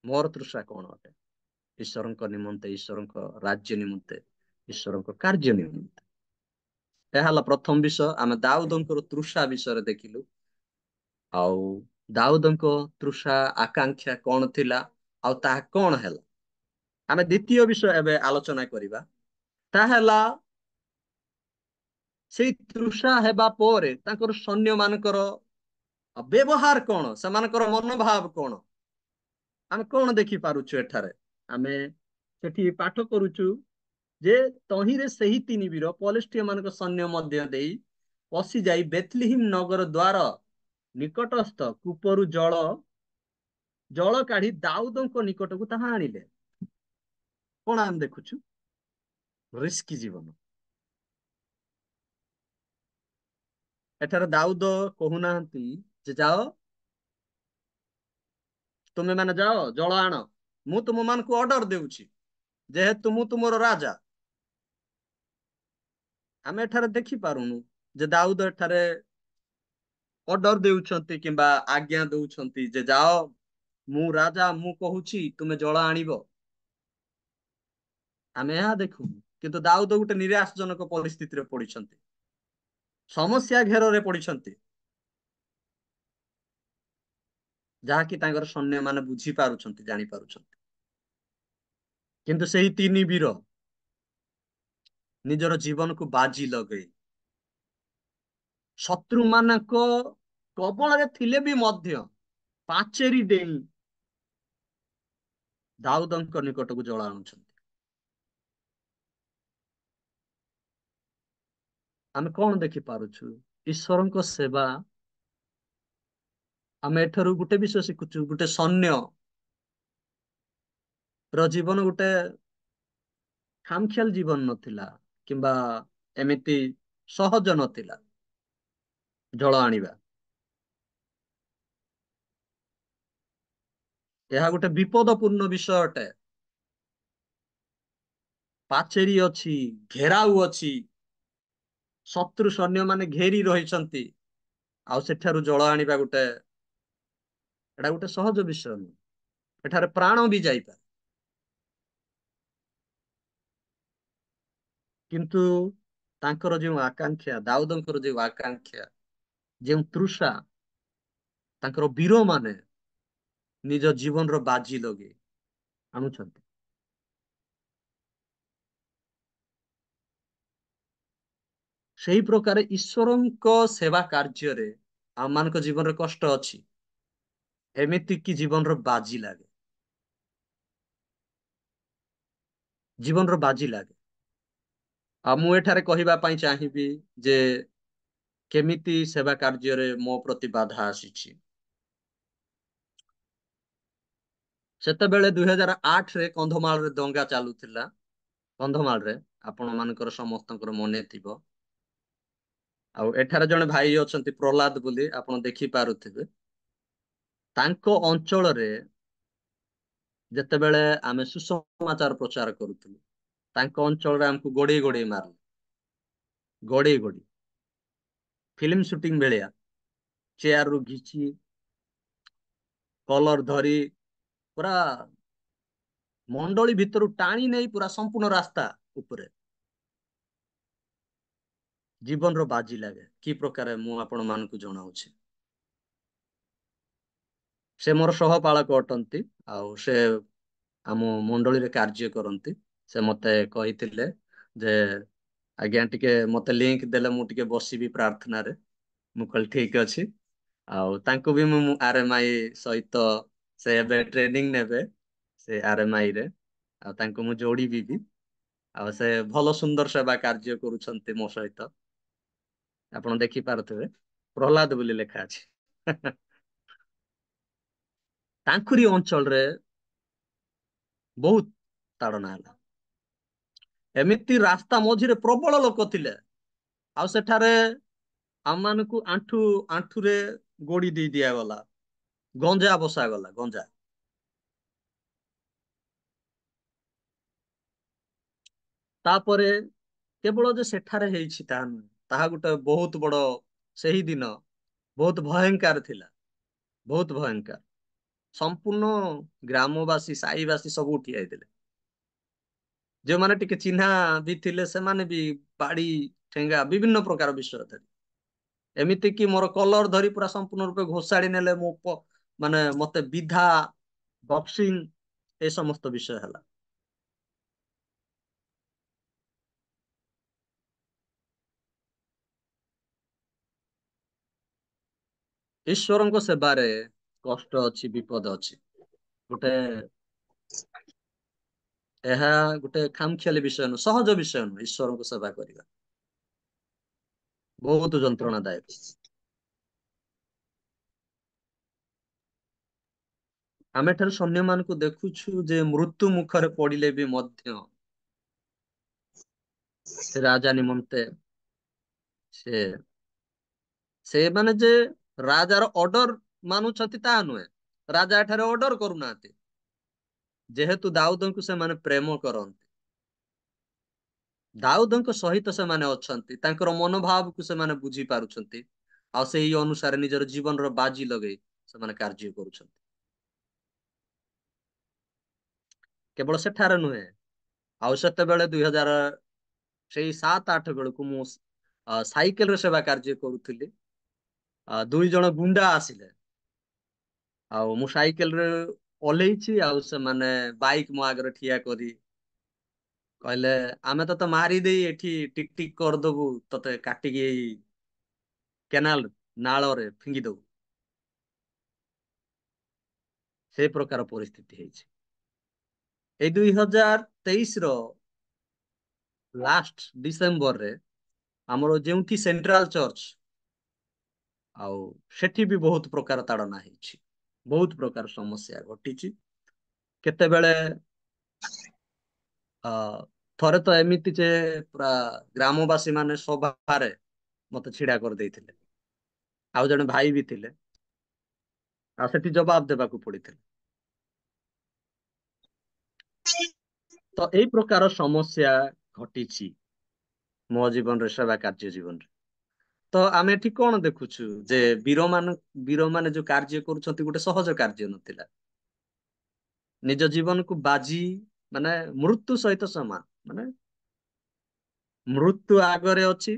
ମୋର ତୃଷା କଣ ଅଟେ? ଈଶ୍ୱରଙ୍କ ନିମନ୍ତେ, ଈଶ୍ୱରଙ୍କ ରାଜ୍ୟ ନିମନ୍ତେ, ଈଶ୍ୱରଙ୍କ କାର୍ଯ୍ୟ ନିମନ୍ତେ। ଏହା ହେଲା ପ୍ରଥମ ବିଷୟ। ଆମେ ଦାଉଦଙ୍କର ତୃଷା ବିଷୟରେ ଦେଖିଲୁ। ଆଉ ଦାଉଦଙ୍କ ତୃଷା ଆକାଂକ୍ଷା କଣ ଥିଲା, ଆଉ ତାହା କଣ ହେଲା? ଆମେ ଦ୍ୱିତୀୟ ବିଷୟ ଏବେ ଆଲୋଚନା କରିବା। ତାହା ହେଲା ସେଇ ତୃଷା ହେବା ପରେ ତାଙ୍କର ସୈନ୍ୟ ମାନଙ୍କର ବ୍ୟବହାର କଣ, ସେମାନଙ୍କର ମନୋଭାବ କଣ? ଆମେ କଣ ଦେଖିପାରୁଛୁ ଏଠାରେ? ଆମେ ସେଠି ପାଠ କରୁଛୁ ଯେ ତହିଁରେ ସେହି 3 ବୀର ପଲିଷ୍ଟିୟ ମାନଙ୍କ ସୈନ୍ୟ ମଧ୍ୟ ଦେଇ ପଶି ଯାଇ ବେଥଲିହିମ ନଗର ଦ୍ୱାର ନିକଟସ୍ଥ କୂପରୁ ଜଳ କାଢି ଦାଉଦଙ୍କ ନିକଟକୁ ତାହା ଆଣିଲେ। କଣ ଆମେ ଦେଖୁଛୁ? ରିସ୍କି ଜୀବନ। ଏଠାରେ ଦାଉଦ କହୁନାହାନ୍ତି ଯେ ଯାଅ, ତୁମେ ମାନେ ଯାଅ ଜଳ ଆଣ। ମୁଁ ତୁମ ମାନଙ୍କୁ ଅର୍ଡର ଦେଉଛି, ଯେହେତୁ ମୁଁ ତୁମର ରାଜା। ଆମେ ଏଠାରେ ଦେଖିପାରୁନୁ ଯେ ଦାଉଦ ଏଠାରେ ଅର୍ଡର ଦେଉଛନ୍ତି କିମ୍ବା ଆଜ୍ଞା ଦଉଛନ୍ତି ଯେ ଯାଅ, ମୁଁ ରାଜା, ମୁଁ କହୁଛି ତୁମେ ଜଳ ଆଣିବ। ଆମେ ଏହା ଦେଖୁନୁ। କିନ୍ତୁ ଦାଉଦ ଗୋଟେ ନିରାଶଜନକ ପରିସ୍ଥିତିରେ ପଡିଛନ୍ତି, ସମସ୍ୟା ଘେରରେ ପଡିଛନ୍ତି, ଯାହାକି ତାଙ୍କର ସୈନ୍ୟ ମାନେ ବୁଝି ପାରୁଛନ୍ତି, ଜାଣି ପାରୁଛନ୍ତି। କିନ୍ତୁ ସେହି 3 ବୀର ନିଜର ଜୀବନକୁ ବାଜି ଲଗେଇ ଶତ୍ରୁ ମାନଙ୍କ କବଳରେ ଥିଲେ ବି ମଧ୍ୟ ପାଚେରୀ ଡେଇଁ ଦାଉଦଙ୍କ ନିକଟକୁ ଜଳ ଆଣୁଛନ୍ତି। ଆମେ କଣ ଦେଖିପାରୁଛୁ? ଈଶ୍ୱରଙ୍କ ସେବା। ଆମେ ଏଠାରୁ ଗୋଟେ ବିଷୟ ଶିଖୁଛୁ, ଗୋଟେ ସୈନ୍ୟ ର ଜୀବନ ଗୋଟେ ଖାମଖିଆଲ ଜୀବନ ନଥିଲା, କିମ୍ବା ଏମିତି ସହଜ ନଥିଲା ଜଳ ଆଣିବା। ଏହା ଗୋଟେ ବିପଦପୂର୍ଣ୍ଣ ବିଷୟ ଅଟେ। ପାଚେରୀ ଅଛି, ଘେରାଉ ଅଛି, ଶତ୍ରୁ ସୈନ୍ୟ ମାନେ ଘେରି ରହିଛନ୍ତି, ଆଉ ସେଠାରୁ ଜଳ ଆଣିବା ଏଟା ଗୋଟେ ସହଜ ବିଷୟ ନୁହେଁ। ଏଠାରେ ପ୍ରାଣ ବି ଯାଇପାରେ। କିନ୍ତୁ ତାଙ୍କର ଯେଉଁ ଆକାଂକ୍ଷା, ଦାଉଦଙ୍କର ଯେଉଁ ଆକାଂକ୍ଷା, ଯେଉଁ ତୃଷା, ତାଙ୍କର ବୀର ମାନେ ନିଜ ଜୀବନର ବାଜି ଲଗେଇ ଆଣୁଛନ୍ତି। ସେହି ପ୍ରକାର ଈଶ୍ୱରଙ୍କ ସେବା କାର୍ଯ୍ୟରେ ଆମମାନଙ୍କ ଜୀବନରେ କଷ୍ଟ ଅଛି, ଏମିତି କି ଜୀବନର ବାଜି ଲାଗେ, ଜୀବନର ବାଜି ଲାଗେ। ଆଉ ମୁଁ ଏଠାରେ କହିବା ପାଇଁ ଚାହିଁବି ଯେ କେମିତି ସେବା କାର୍ଯ୍ୟରେ ମୋ ପ୍ରତି ବାଧା ଆସିଛି। ସେତେବେଳେ 2008ରେ କନ୍ଧମାଳରେ ଦଙ୍ଗା ଚାଲୁଥିଲା। କନ୍ଧମାଳରେ ଆପଣ ମାନଙ୍କର ସମସ୍ତଙ୍କର ମନେ ଥିବ। ଆଉ ଏଠାରେ ଜଣେ ଭାଇ ଅଛନ୍ତି ପ୍ରହ୍ଲାଦ ବୋଲି, ଆପଣ ଦେଖି ପାରୁଥିବେ। ତାଙ୍କ ଅଞ୍ଚଳରେ ଯେତେବେଳେ ଆମେ ସୁସମାଚାର ପ୍ରଚାର କରୁଥିଲୁ, ତାଙ୍କ ଅଞ୍ଚଳରେ ଆମକୁ ଗୋଡେଇ ଗୋଡେଇ ମାରିଲେ, ଗୋଡେଇ ଗୋଡେଇ ଫିଲ୍ମ ସୁଟିଂ ଭଳିଆ ଚେୟାରରୁ ଘିଚି କଲର ଧରି ପୁରା ମଣ୍ଡଳୀ ଭିତରୁ ଟାଣି ନେଇ ପୁରା ସମ୍ପୂର୍ଣ୍ଣ ରାସ୍ତା ଉପରେ। ଜୀବନର ବାଜି ଲାଗେ କି ପ୍ରକାର ମୁଁ ଆପଣ ମାନଙ୍କୁ ଜଣାଉଛି। ସେ ମୋର ସହପାଳକ ଅଟନ୍ତି, ଆଉ ସେ ଆମ ମଣ୍ଡଳୀରେ କାର୍ଯ୍ୟ କରନ୍ତି। ସେ ମତେ କହିଥିଲେ ଯେ ଆଜ୍ଞା ଟିକେ ମତେ ଲିଙ୍କ ଦେଲେ ମୁଁ ଟିକେ ବସିବି ପ୍ରାର୍ଥନାରେ। ମୁଁ କହିଲି ଠିକ ଅଛି। ଆଉ ତାଙ୍କୁ ବି ମୁଁ ଆରଏମଆଇ ସହିତ, ସେ ଏବେ ଟ୍ରେନିଂ ନେବେ ସେ ଆରଏମଆଇ ରେ, ଆଉ ତାଙ୍କୁ ମୁଁ ଯୋଡିବି ବି। ଆଉ ସେ ଭଲ ସୁନ୍ଦର ସେବା କାର୍ଯ୍ୟ କରୁଛନ୍ତି ମୋ ସହିତ। ଆପଣ ଦେଖିପାରୁଥିବେ ପ୍ରହ୍ଲାଦ ବୋଲି ଲେଖା ଅଛି। ତାଙ୍କୁରି ଅଞ୍ଚଳରେ ବହୁତ ତାଡନା ହେଲା। ଏମିତି ରାସ୍ତା ମଝିରେ ପ୍ରବଳ ଲୋକ ଥିଲେ, ଆଉ ସେଠାରେ ଆମମାନଙ୍କୁ ଆଣ୍ଠୁ ଆଣ୍ଠୁରେ ଗୋଡି ଦେଇ ଦିଆଗଲା, ଗଞ୍ଜା ବସାଗଲା, ଗଞ୍ଜା। ତାପରେ କେବଳ ଯେ ସେଠାରେ ହେଇଛି ତାହା ନୁହେଁ, ତାହା ଗୋଟେ ବହୁତ ବଡ, ସେହି ଦିନ ବହୁତ ଭୟଙ୍କର ଥିଲା, ବହୁତ ଭୟଙ୍କର। ସମ୍ପୂର୍ଣ୍ଣ ଗ୍ରାମବାସୀ, ସାହିବାସୀ ସବୁ ଉଠି ଯାଇଥିଲେ। ଯୋଉମାନେ ଟିକେ ଚିହ୍ନା ବି ଥିଲେ, ସେମାନେ ବି ବାଡି ଠେଙ୍ଗା ବିଭିନ୍ନ ପ୍ରକାର ବିଷୟ ଥିଲେ। ଏମିତି କି ମୋର କଲର ଧରି ପୁରା ସମ୍ପୂର୍ଣ୍ଣ ରୂପେ ଘୋଷାଡି ନେଲେ, ମାନେ ମତେ ବିଧା, ବକ୍ସିଂ, ଏ ସମସ୍ତ ବିଷୟ ହେଲା। ଈଶ୍ୱରଙ୍କ ସେବାରେ କଷ୍ଟ ଅଛି, ବିପଦ ଅଛି। ଗୋଟେ ଏହା ଗୋଟେ ଖାମଖିଆଲି ବିଷୟ ନୁହେଁ, ସହଜ ବିଷୟ ନୁହେଁ। ଈଶ୍ୱରଙ୍କ ସେବା କରିବା ବହୁତ ଯନ୍ତ୍ରଣାଦାୟକ। ଆମେ ଏଠାରେ ସୈନ୍ୟମାନଙ୍କୁ ଦେଖୁଛୁ ଯେ ମୃତ୍ୟୁ ମୁଖରେ ପଡିଲେ ବି ମଧ୍ୟ ସେ ରାଜା ନିମନ୍ତେ ସେ ସେମାନେ ଯେ ରାଜାର ଅର୍ଡର ମାନୁଛନ୍ତି ତାହା ନୁହେଁ। ରାଜା ଏଠାରେ ଅର୍ଡର କରୁନାହାନ୍ତି। ଯେହେତୁ ଦାଉଦଙ୍କୁ ସେମାନେ ପ୍ରେମ କରନ୍ତି, ଦାଉଦଙ୍କ ସହିତ ସେମାନେ ଅଛନ୍ତି, ତାଙ୍କର ମନୋଭାବକୁ ସେମାନେ ବୁଝି ପାରୁଛନ୍ତି, ଆଉ ସେଇ ଅନୁସାରେ ନିଜର ଜୀବନର ବାଜି ଲଗେଇ ସେମାନେ କାର୍ଯ୍ୟ କରୁଛନ୍ତି। କେବଳ ସେଠାରେ ନୁହେଁ, ଆଉ ସେତେବେଳେ 2007-8 ବେଳକୁ ମୁଁ ସାଇକେଲରେ ସେବା କାର୍ଯ୍ୟ କରୁଥିଲି। 2 ଜଣ ଗୁଣ୍ଡା ଆସିଲେ, ଆଉ ମୁଁ ସାଇକେଲରେ ଓହ୍ଲେଇଛି, ଆଉ ସେମାନେ ବାଇକ୍ ମୋ ଆଗରେ ଠିଆ କରି କହିଲେ ଆମେ ତତେ ମାରିଦେଇ ଏଠି ଟିକ ଟିକ କରିଦବୁ, ତତେ କାଟିକି କେନାଲ ନାଳରେ ଫିଙ୍ଗି ଦଉ, ସେ ପ୍ରକାର ପରିସ୍ଥିତି ହେଇଛି। ଏଇ 2023 ଲାଷ୍ଟ ଡିସେମ୍ବରରେ ଆମର ଯେଉଁଠି ସେଣ୍ଟ୍ରାଲ ଚର୍ଚ୍ଚ, ଆଉ ସେଠି ବି ବହୁତ ପ୍ରକାର ତାଡନା ହେଇଛି, ବହୁତ ପ୍ରକାର ସମସ୍ୟା ଘଟିଛି। କେତେବେଳେ ଅ ଥରେ ତ ଏମିତି ଯେ ପୁରା ଗ୍ରାମବାସୀ ମାନେ ସଭାରେ ମତେ ଛିଡା କରିଦେଇଥିଲେ, ଆଉ ଜଣେ ଭାଇ ବି ଥିଲେ, ଆଉ ସେଠି ଜବାବ ଦେବାକୁ ପଡିଥିଲା। ତ ଏଇ ପ୍ରକାର ସମସ୍ୟା ଘଟିଛି ମୋ ଜୀବନରେ, ସେବା କାର୍ଯ୍ୟ ଜୀବନରେ। ତ ଆମେ ଏଠି କଣ ଦେଖୁଛୁ ଯେ ବୀରମାନେ ଯୋଉ କାର୍ଯ୍ୟ କରୁଛନ୍ତି ଗୋଟେ ସହଜ କାର୍ଯ୍ୟ ନଥିଲା। ନିଜ ଜୀବନକୁ ବାଜି, ମାନେ ମୃତ୍ୟୁ ସହିତ ସମାନ, ମାନେ ମୃତ୍ୟୁ ଆଗରେ ଅଛି,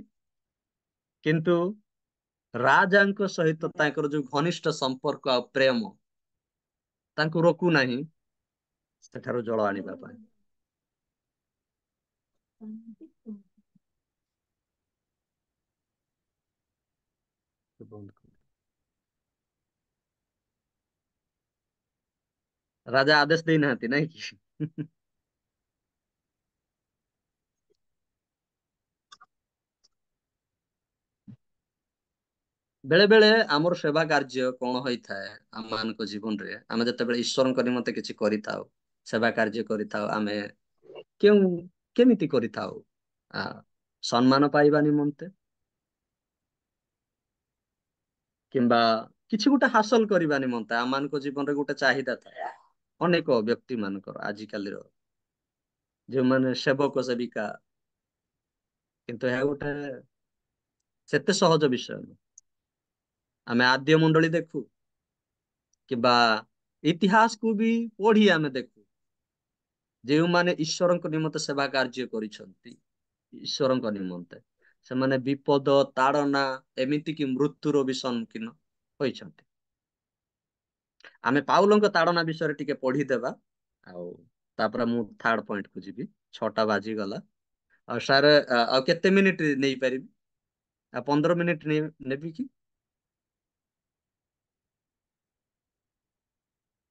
କିନ୍ତୁ ରାଜାଙ୍କ ସହିତ ତାଙ୍କର ଯୋଉ ଘନିଷ୍ଠ ସମ୍ପର୍କ ଆଉ ପ୍ରେମ ତାଙ୍କୁ ରୋକୁ ନାହିଁ ସେଠାରୁ ଜଳ ଆଣିବା ପାଇଁ। ରାଜା ଆଦେଶ ଦେଇନାହାନ୍ତି ନାଇଁ କି? ବେଳେ ବେଳେ ଆମର ସେବା କାର୍ଯ୍ୟ କଣ ହୋଇଥାଏ ଆମ ମାନଙ୍କ ଜୀବନରେ, ଆମେ ଯେତେବେଳେ ଈଶ୍ୱରଙ୍କ ନିମନ୍ତେ କିଛି କରିଥାଉ, ସେବା କାର୍ଯ୍ୟ କରିଥାଉ, ଆମେ କେମିତି କରିଥାଉ? ଆ ସମ୍ମାନ ପାଇବା ନିମନ୍ତେ, କିମ୍ବା କିଛି ଗୋଟେ ହାସଲ କରିବା ନିମନ୍ତେ। ଆମ ମାନଙ୍କ ଜୀବନରେ ଗୋଟେ ଚାହିଦା ଥାଏ ଅନେକ ବ୍ୟକ୍ତି ମାନଙ୍କର, ଆଜିକାଲିର ଯେଉଁମାନେ ସେବକ ସେବିକା, କିନ୍ତୁ ଏହା ଗୋଟେ ସେତେ ସହଜ ବିଷୟ ନୁହେଁ। ଆମେ ଆଦ୍ୟ ମଣ୍ଡଳୀ ଦେଖୁ କିମ୍ବା ଇତିହାସକୁ ବି ପଢି ଆମେ ଦେଖୁ, ଯେଉଁମାନେ ଈଶ୍ୱରଙ୍କ ନିମନ୍ତେ ସେବା କାର୍ଯ୍ୟ କରିଛନ୍ତି, ଈଶ୍ୱରଙ୍କ ନିମନ୍ତେ, ସେମାନେ ବିପଦ ତାଡନା ଏମିତିକି ମୃତ୍ୟୁର ବି ସମ୍ମୁଖୀନ ହୋଇଛନ୍ତି। ଆମେ ପାଉଲଙ୍କ ତାଡନା ବିଷୟରେ ଟିକେ ପଢିଦେବା, ଆଉ ତାପରେ ମୁଁ ଥାର୍ଡ ପଏଣ୍ଟକୁ ଯିବି। 6ଟା ବାଜିଗଲା। ଆଉ ସାର୍, ଆଉ କେତେ ମିନିଟ ନେଇପାରିବି? 15 ମିନିଟ ନେବି କି?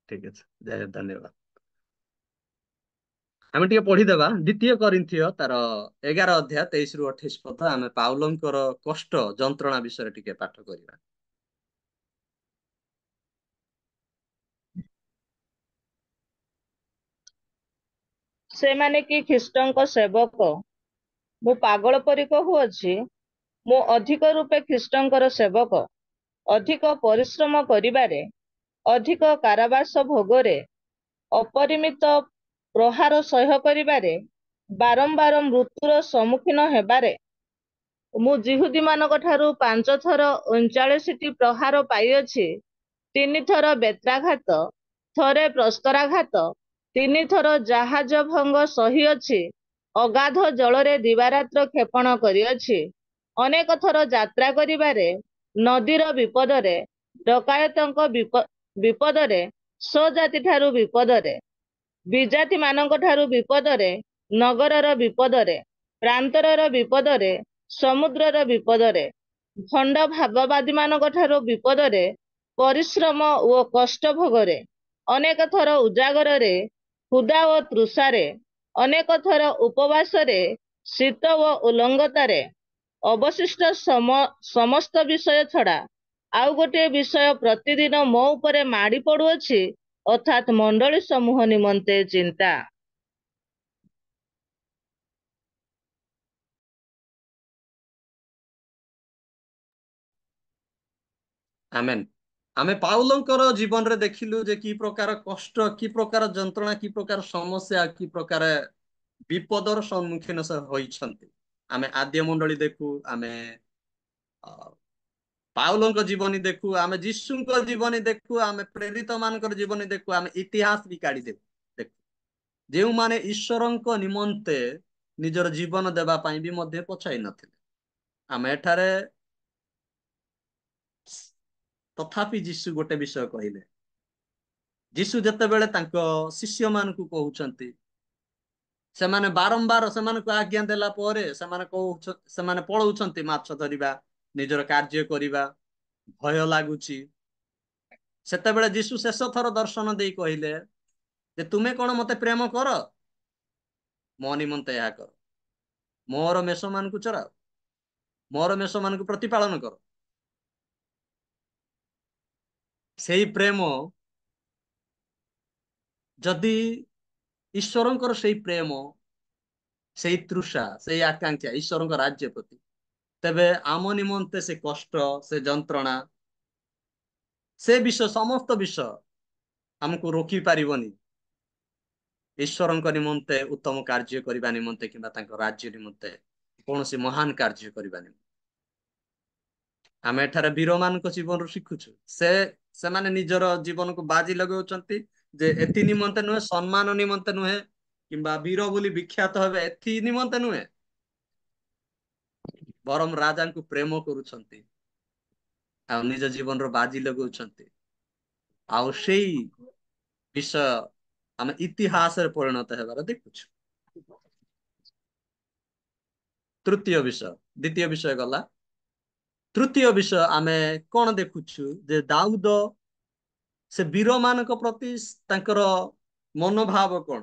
ଠିକ ଅଛି, ଧନ୍ୟବାଦ। ଆମେ ଟିକେ ପଢିଦେବା ଦ୍ୱିତୀୟ କରିନ୍ଥିୟ ତାର 11 ଅଧ୍ୟାୟ 23 ରୁ 28 ପଦ। ଆମେ ପାଉଲଙ୍କର କଷ୍ଟ ଯନ୍ତ୍ରଣା ବିଷୟରେ ଟିକେ ପାଠ କରିବା। ସେମାନେ କି ଖ୍ରୀଷ୍ଟଙ୍କ ସେବକ? ମୁଁ ପାଗଳ ପରି କହୁଅଛି, ମୁଁ ଅଧିକ ରୂପେ ଖ୍ରୀଷ୍ଟଙ୍କର ସେବକ। ଅଧିକ ପରିଶ୍ରମ କରିବାରେ, ଅଧିକ କାରାବାସ ଭୋଗରେ, ଅପରିମିତ ପ୍ରହାର ସହ୍ୟ କରିବାରେ, ବାରମ୍ବାର ମୃତ୍ୟୁର ସମ୍ମୁଖୀନ ହେବାରେ, ମୁଁ ଯିହୁଦୀମାନଙ୍କ ଠାରୁ 5 ଥର 39ଟି ପ୍ରହାର ପାଇଅଛି, 3 ଥର ବେତ୍ରାଘାତ, ଥରେ ପ୍ରସ୍ତରାଘାତ, 3 ଥର ଜାହାଜ ଭଙ୍ଗ ସହିଅଛି, ଅଗାଧ ଜଳରେ ଦିବାରାତ୍ର କ୍ଷେପଣ କରିଅଛି, ଅନେକ ଥର ଯାତ୍ରା କରିବାରେ, ନଦୀର ବିପଦରେ, ଡକାୟତଙ୍କ ବିପଦରେ, ସ୍ୱଜାତି ଠାରୁ ବିପଦରେ, ବିଜାତି ମାନଙ୍କ ଠାରୁ ବିପଦରେ, ନଗରର ବିପଦରେ, ପ୍ରାନ୍ତରର ବିପଦରେ, ସମୁଦ୍ରର ବିପଦରେ, ଭଣ୍ଡ ଭାବବାଦୀ ମାନଙ୍କ ଠାରୁ ବିପଦରେ, ପରିଶ୍ରମ ଓ କଷ୍ଟ ଭୋଗରେ, ଅନେକ ଥର ଉଜାଗରରେ, ক্ষୁଧା ଓ ତୃଷାରେ, ଅନେକ ଥର ଉପବାସରେ, ଶୀତ ଓ ଉଲଙ୍ଗତାରେ, ଅବଶିଷ୍ଟ ସମସ୍ତ ବିଷୟ ଛଡା ଆଉ ଗୋଟିଏ ବିଷୟ ପ୍ରତିଦିନ ମୋ ଉପରେ ମାଡ଼ି ପଡୁଅଛି, ଅର୍ଥାତ୍ ମଣ୍ଡଳୀ ସମୂହ ନିମନ୍ତେ ଚିନ୍ତା। ଆମେନ୍। ଆମେ ପାଉଲଙ୍କର ଜୀବନରେ ଦେଖିଲୁ ଯେ କି ପ୍ରକାର କଷ୍ଟ, କି ପ୍ରକାର ଯନ୍ତ୍ରଣା, କି ପ୍ରକାର ସମସ୍ୟା, କି ପ୍ରକାର ବିପଦର ସମ୍ମୁଖୀନ ସେ ହୋଇଛନ୍ତି। ଆମେ ଆଦ୍ୟ ମଣ୍ଡଳୀ ଦେଖୁ, ଆମେ ପାଉଲଙ୍କ ଜୀବନୀ ଦେଖୁ, ଆମେ ଯୀଶୁଙ୍କ ଜୀବନୀ ଦେଖୁ, ଆମେ ପ୍ରେରିତ ମାନଙ୍କର ଜୀବନୀ ଦେଖୁ, ଆମେ ଇତିହାସ ବି କାଢି ଦେଖୁ। ଯେଉଁମାନେ ଈଶ୍ୱରଙ୍କ ନିମନ୍ତେ ନିଜର ଜୀବନ ଦେବା ପାଇଁ ବି ମଧ୍ୟ ପଛାଇ ନଥିଲେ। ଆମେ ଏଠାରେ ତଥାପି ଯୀଶୁ ଗୋଟେ ବିଷୟ କହିଲେ। ଯୀଶୁ ଯେତେବେଳେ ତାଙ୍କ ଶିଷ୍ୟ ମାନଙ୍କୁ କହୁଛନ୍ତି, ସେମାନେ ବାରମ୍ବାର ସେମାନଙ୍କୁ ଆଜ୍ଞା ଦେଲା ପରେ ସେମାନେ ପଳଉଛନ୍ତି ମାଛ ଧରିବା, ନିଜର କାର୍ଯ୍ୟ କରିବା ଭୟ ଲାଗୁଛି, ସେତେବେଳେ ଯୀଶୁ ଶେଷ ଥର ଦର୍ଶନ ଦେଇ କହିଲେ ଯେ ତୁମେ କଣ ମତେ ପ୍ରେମ କର? ମୋ ନିମନ୍ତେ ଏହା କର, ମୋର ମେଷ ମାନଙ୍କୁ ଚରାଅ, ମୋର ମେଷ ମାନଙ୍କୁ ପ୍ରତିପାଳନ କର। ସେଇ ପ୍ରେମ, ଯଦି ଈଶ୍ୱରଙ୍କର ସେଇ ପ୍ରେମ, ସେଇ ତୃଷା, ସେଇ ଆକାଂକ୍ଷା ଈଶ୍ୱରଙ୍କ ରାଜ୍ୟ ପ୍ରତି, ତେବେ ଆମ ନିମନ୍ତେ ସେ କଷ୍ଟ, ସେ ଯନ୍ତ୍ରଣା, ସେ ବିଷୟ, ସମସ୍ତ ବିଷୟ ଆମକୁ ରୋକି ପାରିବନି ଈଶ୍ୱରଙ୍କ ନିମନ୍ତେ ଉତ୍ତମ କାର୍ଯ୍ୟ କରିବା ନିମନ୍ତେ କିମ୍ବା ତାଙ୍କ ରାଜ୍ୟ ନିମନ୍ତେ କୌଣସି ମହାନ କାର୍ଯ୍ୟ କରିବା ନିମନ୍ତେ। ଆମେ ଏଠାରେ ବୀରମାନଙ୍କ ଜୀବନରୁ ଶିଖୁଛୁ, ସେମାନେ ନିଜର ଜୀବନକୁ ବାଜି ଲଗାଉଛନ୍ତି ଯେ ଏଥି ନିମନ୍ତେ ନୁହେଁ, ସମ୍ମାନ ନିମନ୍ତେ ନୁହେଁ, କିମ୍ବା ବୀର ବୋଲି ବିଖ୍ୟାତ ହେବେ ଏଥି ନିମନ୍ତେ ନୁହେଁ, ବରଂ ରାଜାଙ୍କୁ ପ୍ରେମ କରୁଛନ୍ତି ଆଉ ନିଜ ଜୀବନର ବାଜି ଲଗାଉଛନ୍ତି। ଆଉ ସେଇ ବିଷୟ ଆମେ ଇତିହାସରେ ପରିଣତ ହେବାର ଦେଖୁଛୁ। ତୃତୀୟ ବିଷୟ, ଦ୍ୱିତୀୟ ବିଷୟ ଗଲା। ତୃତୀୟ ବିଷୟ ଆମେ କଣ ଦେଖୁଛୁ ଯେ ଦାଉଦ ସେ ବୀରମାନଙ୍କ ପ୍ରତି ତାଙ୍କର ମନୋଭାବ କଣ,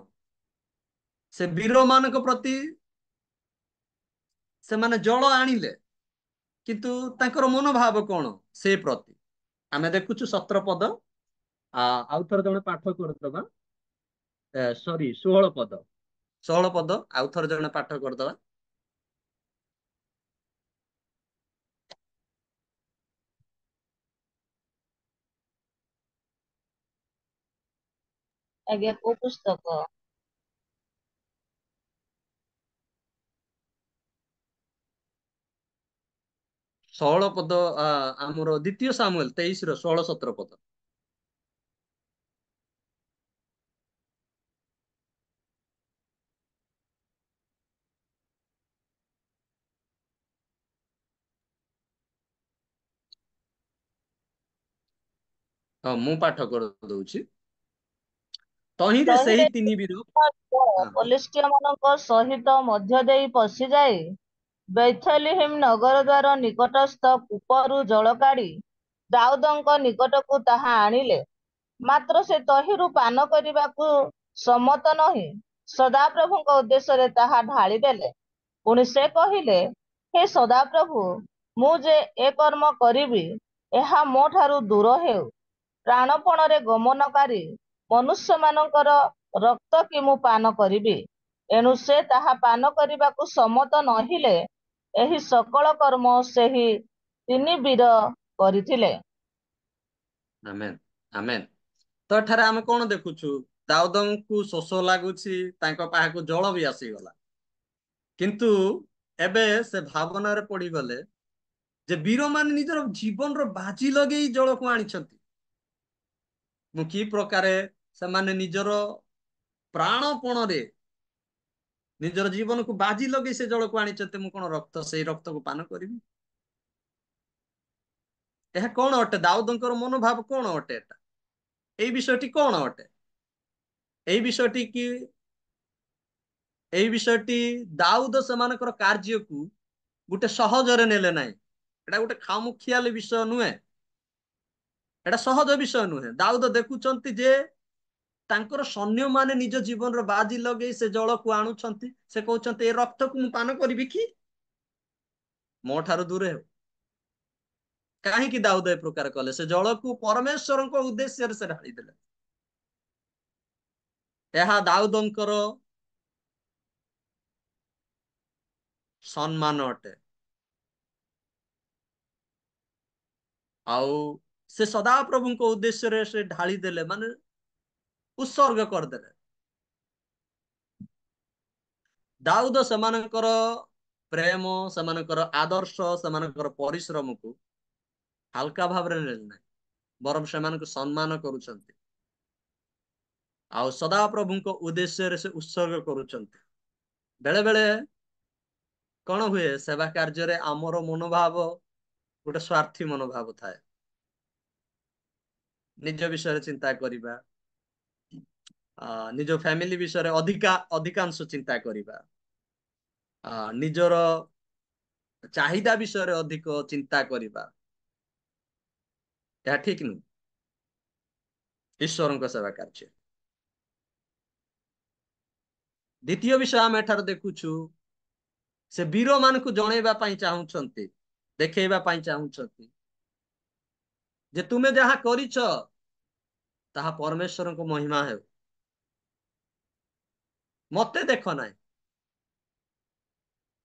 ସେ ବୀରମାନଙ୍କ ପ୍ରତି ସେମାନେ ଜଳ ଆଣିଲେ କିନ୍ତୁ ତାଙ୍କର ମନୋଭାବ କଣ ସେ ପ୍ରତି ଆମେ ଦେଖୁଛୁ। 17 ପଦ, ଆଉ ଥରେ ଜଣେ ପାଠ କରିଦବା, ସରି 16 ପଦ, 16 ପଦ ଆଉ ଥରେ ଜଣେ ପାଠ କରିଦବା। ଆଜ୍ଞା, କୋଉ ପୁସ୍ତକ? 16 ପଦ, ଆମର ଦ୍ୱିତୀୟ ସାମୁଏଲ 23 ର 16 17 ପଦ। ହଁ, ମୁଁ ପାଠ କରିଦଉଛି। ତହିଁରେ ସେହି ତହିଁରେ ତିନି ବୀର, ହଁ, ପଲିଷ୍ଟିୟ ମାନଙ୍କ ସହିତ ମଧ୍ୟ ଦେଇ ପଶିଯାଇ ବେଥଲେହେମ ନଗର ଦ୍ୱାର ନିକଟସ୍ଥ କୂପରୁ ଜଳ କାଢି ଦାଉଦଙ୍କ ନିକଟକୁ ତାହା ଆଣିଲେ। ମାତ୍ର ସେ ତହିଁରୁ ପାନ କରିବାକୁ ସମ୍ମତ ନୋହି ସଦାପ୍ରଭୁଙ୍କ ଉଦ୍ଦେଶ୍ୟରେ ତାହା ଢାଳି ଦେଲେ। ପୁଣି ସେ କହିଲେ, ହେ ସଦାପ୍ରଭୁ, ମୁଁ ଯେ ଏ କର୍ମ କରିବି, ଏହା ମୋ ଠାରୁ ଦୂର ହେଉ। ପ୍ରାଣପଣରେ ଗମନକାରୀ ମନୁଷ୍ୟମାନଙ୍କର ରକ୍ତ କି ମୁଁ ପାନ କରିବି? ଏଣୁ ସେ ତାହା ପାନ କରିବାକୁ ସମ୍ମତ ନହିଲେ। ଏହି ସକଳ କର୍ମ ସେହି ତିନି ବୀର କରିଥିଲେ। ଆମେନ୍, ଆମେନ୍। ତ ଏଠାରେ ଆମେ କଣ ଦେଖୁଛୁ? ଦାଉଦଙ୍କୁ ଶୋଷ ଲାଗୁଛି, ତାଙ୍କ ପାଖକୁ ଜଳ ବି ଆସିଗଲା, କିନ୍ତୁ ଏବେ ସେ ଭାବନାରେ ପଡିଗଲେ ଯେ ବୀରମାନେ ନିଜର ଜୀବନର ବାଜି ଲଗେଇ ଜଳକୁ ଆଣିଛନ୍ତି। ମୁଁ କି ପ୍ରକାରେ ସେମାନେ ନିଜର ପ୍ରାଣପଣରେ ନିଜର ଜୀବନକୁ ବାଜି ଲଗେଇ ସେ ଜଳକୁ ଆଣିଛନ୍ତି, ମୁଁ କଣ ସେଇ ରକ୍ତକୁ ପାନ କରିବି? ଏହା କଣ ଅଟେ? ଦାଉଦଙ୍କର ମନୋଭାବ କଣ ଅଟେ? ଏଇ ବିଷୟଟି କଣ ଅଟେ? ଏଇ ବିଷୟଟି ଦାଉଦ ସେମାନଙ୍କର କାର୍ଯ୍ୟକୁ ଗୋଟେ ସହଜରେ ନେଲେ ନାହିଁ। ଏଟା ଗୋଟେ ଖାମୁଖିଆଲି ବିଷୟ ନୁହେଁ, ଏଟା ସହଜ ବିଷୟ ନୁହେଁ। ଦାଉଦ ଦେଖୁଛନ୍ତି ଯେ ତାଙ୍କର ସୈନ୍ୟମାନେ ନିଜ ଜୀବନର ବାଜି ଲଗେଇ ସେ ଜଳକୁ ଆଣୁଛନ୍ତି। ସେ କହୁଛନ୍ତି, ଏ ରକ୍ତକୁ ମୁଁ ପାନ କରିବି କି? ମୋ ଠାରୁ ଦୂରେ ହେଉ। କାହିଁକି ଦାଉଦ ଏ ପ୍ରକାର କଲେ? ସେ ଜଳକୁ ପରମେଶ୍ୱରଙ୍କ ଉଦ୍ଦେଶ୍ୟରେ ସେ ଢାଳିଦେଲେ। ଏହା ଦାଉଦଙ୍କର ସମ୍ମାନ ଅଟେ। ଆଉ ସେ ସଦାପ୍ରଭୁଙ୍କ ଉଦ୍ଦେଶ୍ୟରେ ସେ ଢାଳି ଦେଲେ, ମାନେ ଉତ୍ସର୍ଗ କରିଦେଲେ। ଦାଉଦ ସେମାନଙ୍କର ପ୍ରେମ, ସେମାନଙ୍କର ଆଦର୍ଶ, ସେମାନଙ୍କର ପରିଶ୍ରମକୁ ହାଲକା ଭାବରେ ନେଲେ ନାହିଁ, ବରଂ ସେମାନଙ୍କୁ ସମ୍ମାନ କରୁଛନ୍ତି ଆଉ ସଦାପ୍ରଭୁଙ୍କ ଉଦ୍ଦେଶ୍ୟରେ ସେ ଉତ୍ସର୍ଗ କରୁଛନ୍ତି। ବେଳେ ବେଳେ କଣ ହୁଏ? ସେବା କାର୍ଯ୍ୟରେ ଆମର ମନୋଭାବ ଗୋଟେ ସ୍ୱାର୍ଥୀ ମନୋଭାବ ଥାଏ। ନିଜ ବିଷୟରେ ଚିନ୍ତା କରିବା, ନିଜ ଫ୍ୟାମିଲି ବିଷୟରେ ଅଧିକାଂଶ ଚିନ୍ତା କରିବା, ନିଜର ଚାହିଦା ବିଷୟରେ ଅଧିକ ଚିନ୍ତା କରିବା ଏହା ଠିକ ନୁହେଁ ଈଶ୍ୱରଙ୍କ ସେବା କାର୍ଯ୍ୟ। ଦ୍ୱିତୀୟ ବିଷୟ ଆମେ ଏଠାରେ ଦେଖୁଛୁ ସେ ବୀର ମାନଙ୍କୁ ଜଣେଇବା ପାଇଁ ଚାହୁଁଛନ୍ତି, ଦେଖେଇବା ପାଇଁ ଚାହୁଁଛନ୍ତି ଯେ ତୁମେ ଯାହା କରିଛ ତାହା ପରମେଶ୍ୱରଙ୍କ ମହିମା ହେଉ, ମତେ ଦେଖ ନାହିଁ,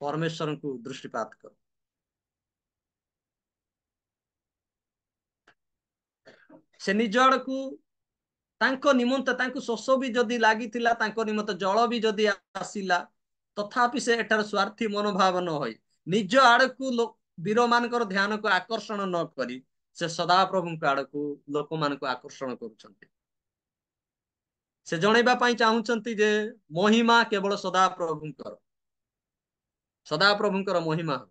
ପରମେଶ୍ୱରଙ୍କୁ ଦୃଷ୍ଟିପାତ କର। ସେ ନିଜ ଆଡକୁ ତାଙ୍କ ନିମନ୍ତେ ତାଙ୍କୁ ଶୋଷ ବି ଯଦି ଲାଗିଥିଲା, ତାଙ୍କ ନିମନ୍ତେ ଜଳ ବି ଯଦି ଆସିଲା, ତଥାପି ସେ ଏଠାରେ ସ୍ୱାର୍ଥୀ ମନୋଭାବ ନ ହୋଇ ନିଜ ଆଡକୁ ବୀର ମାନଙ୍କର ଧ୍ୟାନକୁ ଆକର୍ଷଣ ନ କରି ସେ ସଦାପ୍ରଭୁଙ୍କ ଆଡକୁ ଲୋକମାନଙ୍କୁ ଆକର୍ଷଣ କରୁଛନ୍ତି। ସେ ଜଣେଇବା ପାଇଁ ଚାହୁଁଛନ୍ତି ଯେ ମହିମା କେବଳ ସଦାପ୍ରଭୁଙ୍କର, ସଦାପ୍ରଭୁଙ୍କର ମହିମା ହେଉ,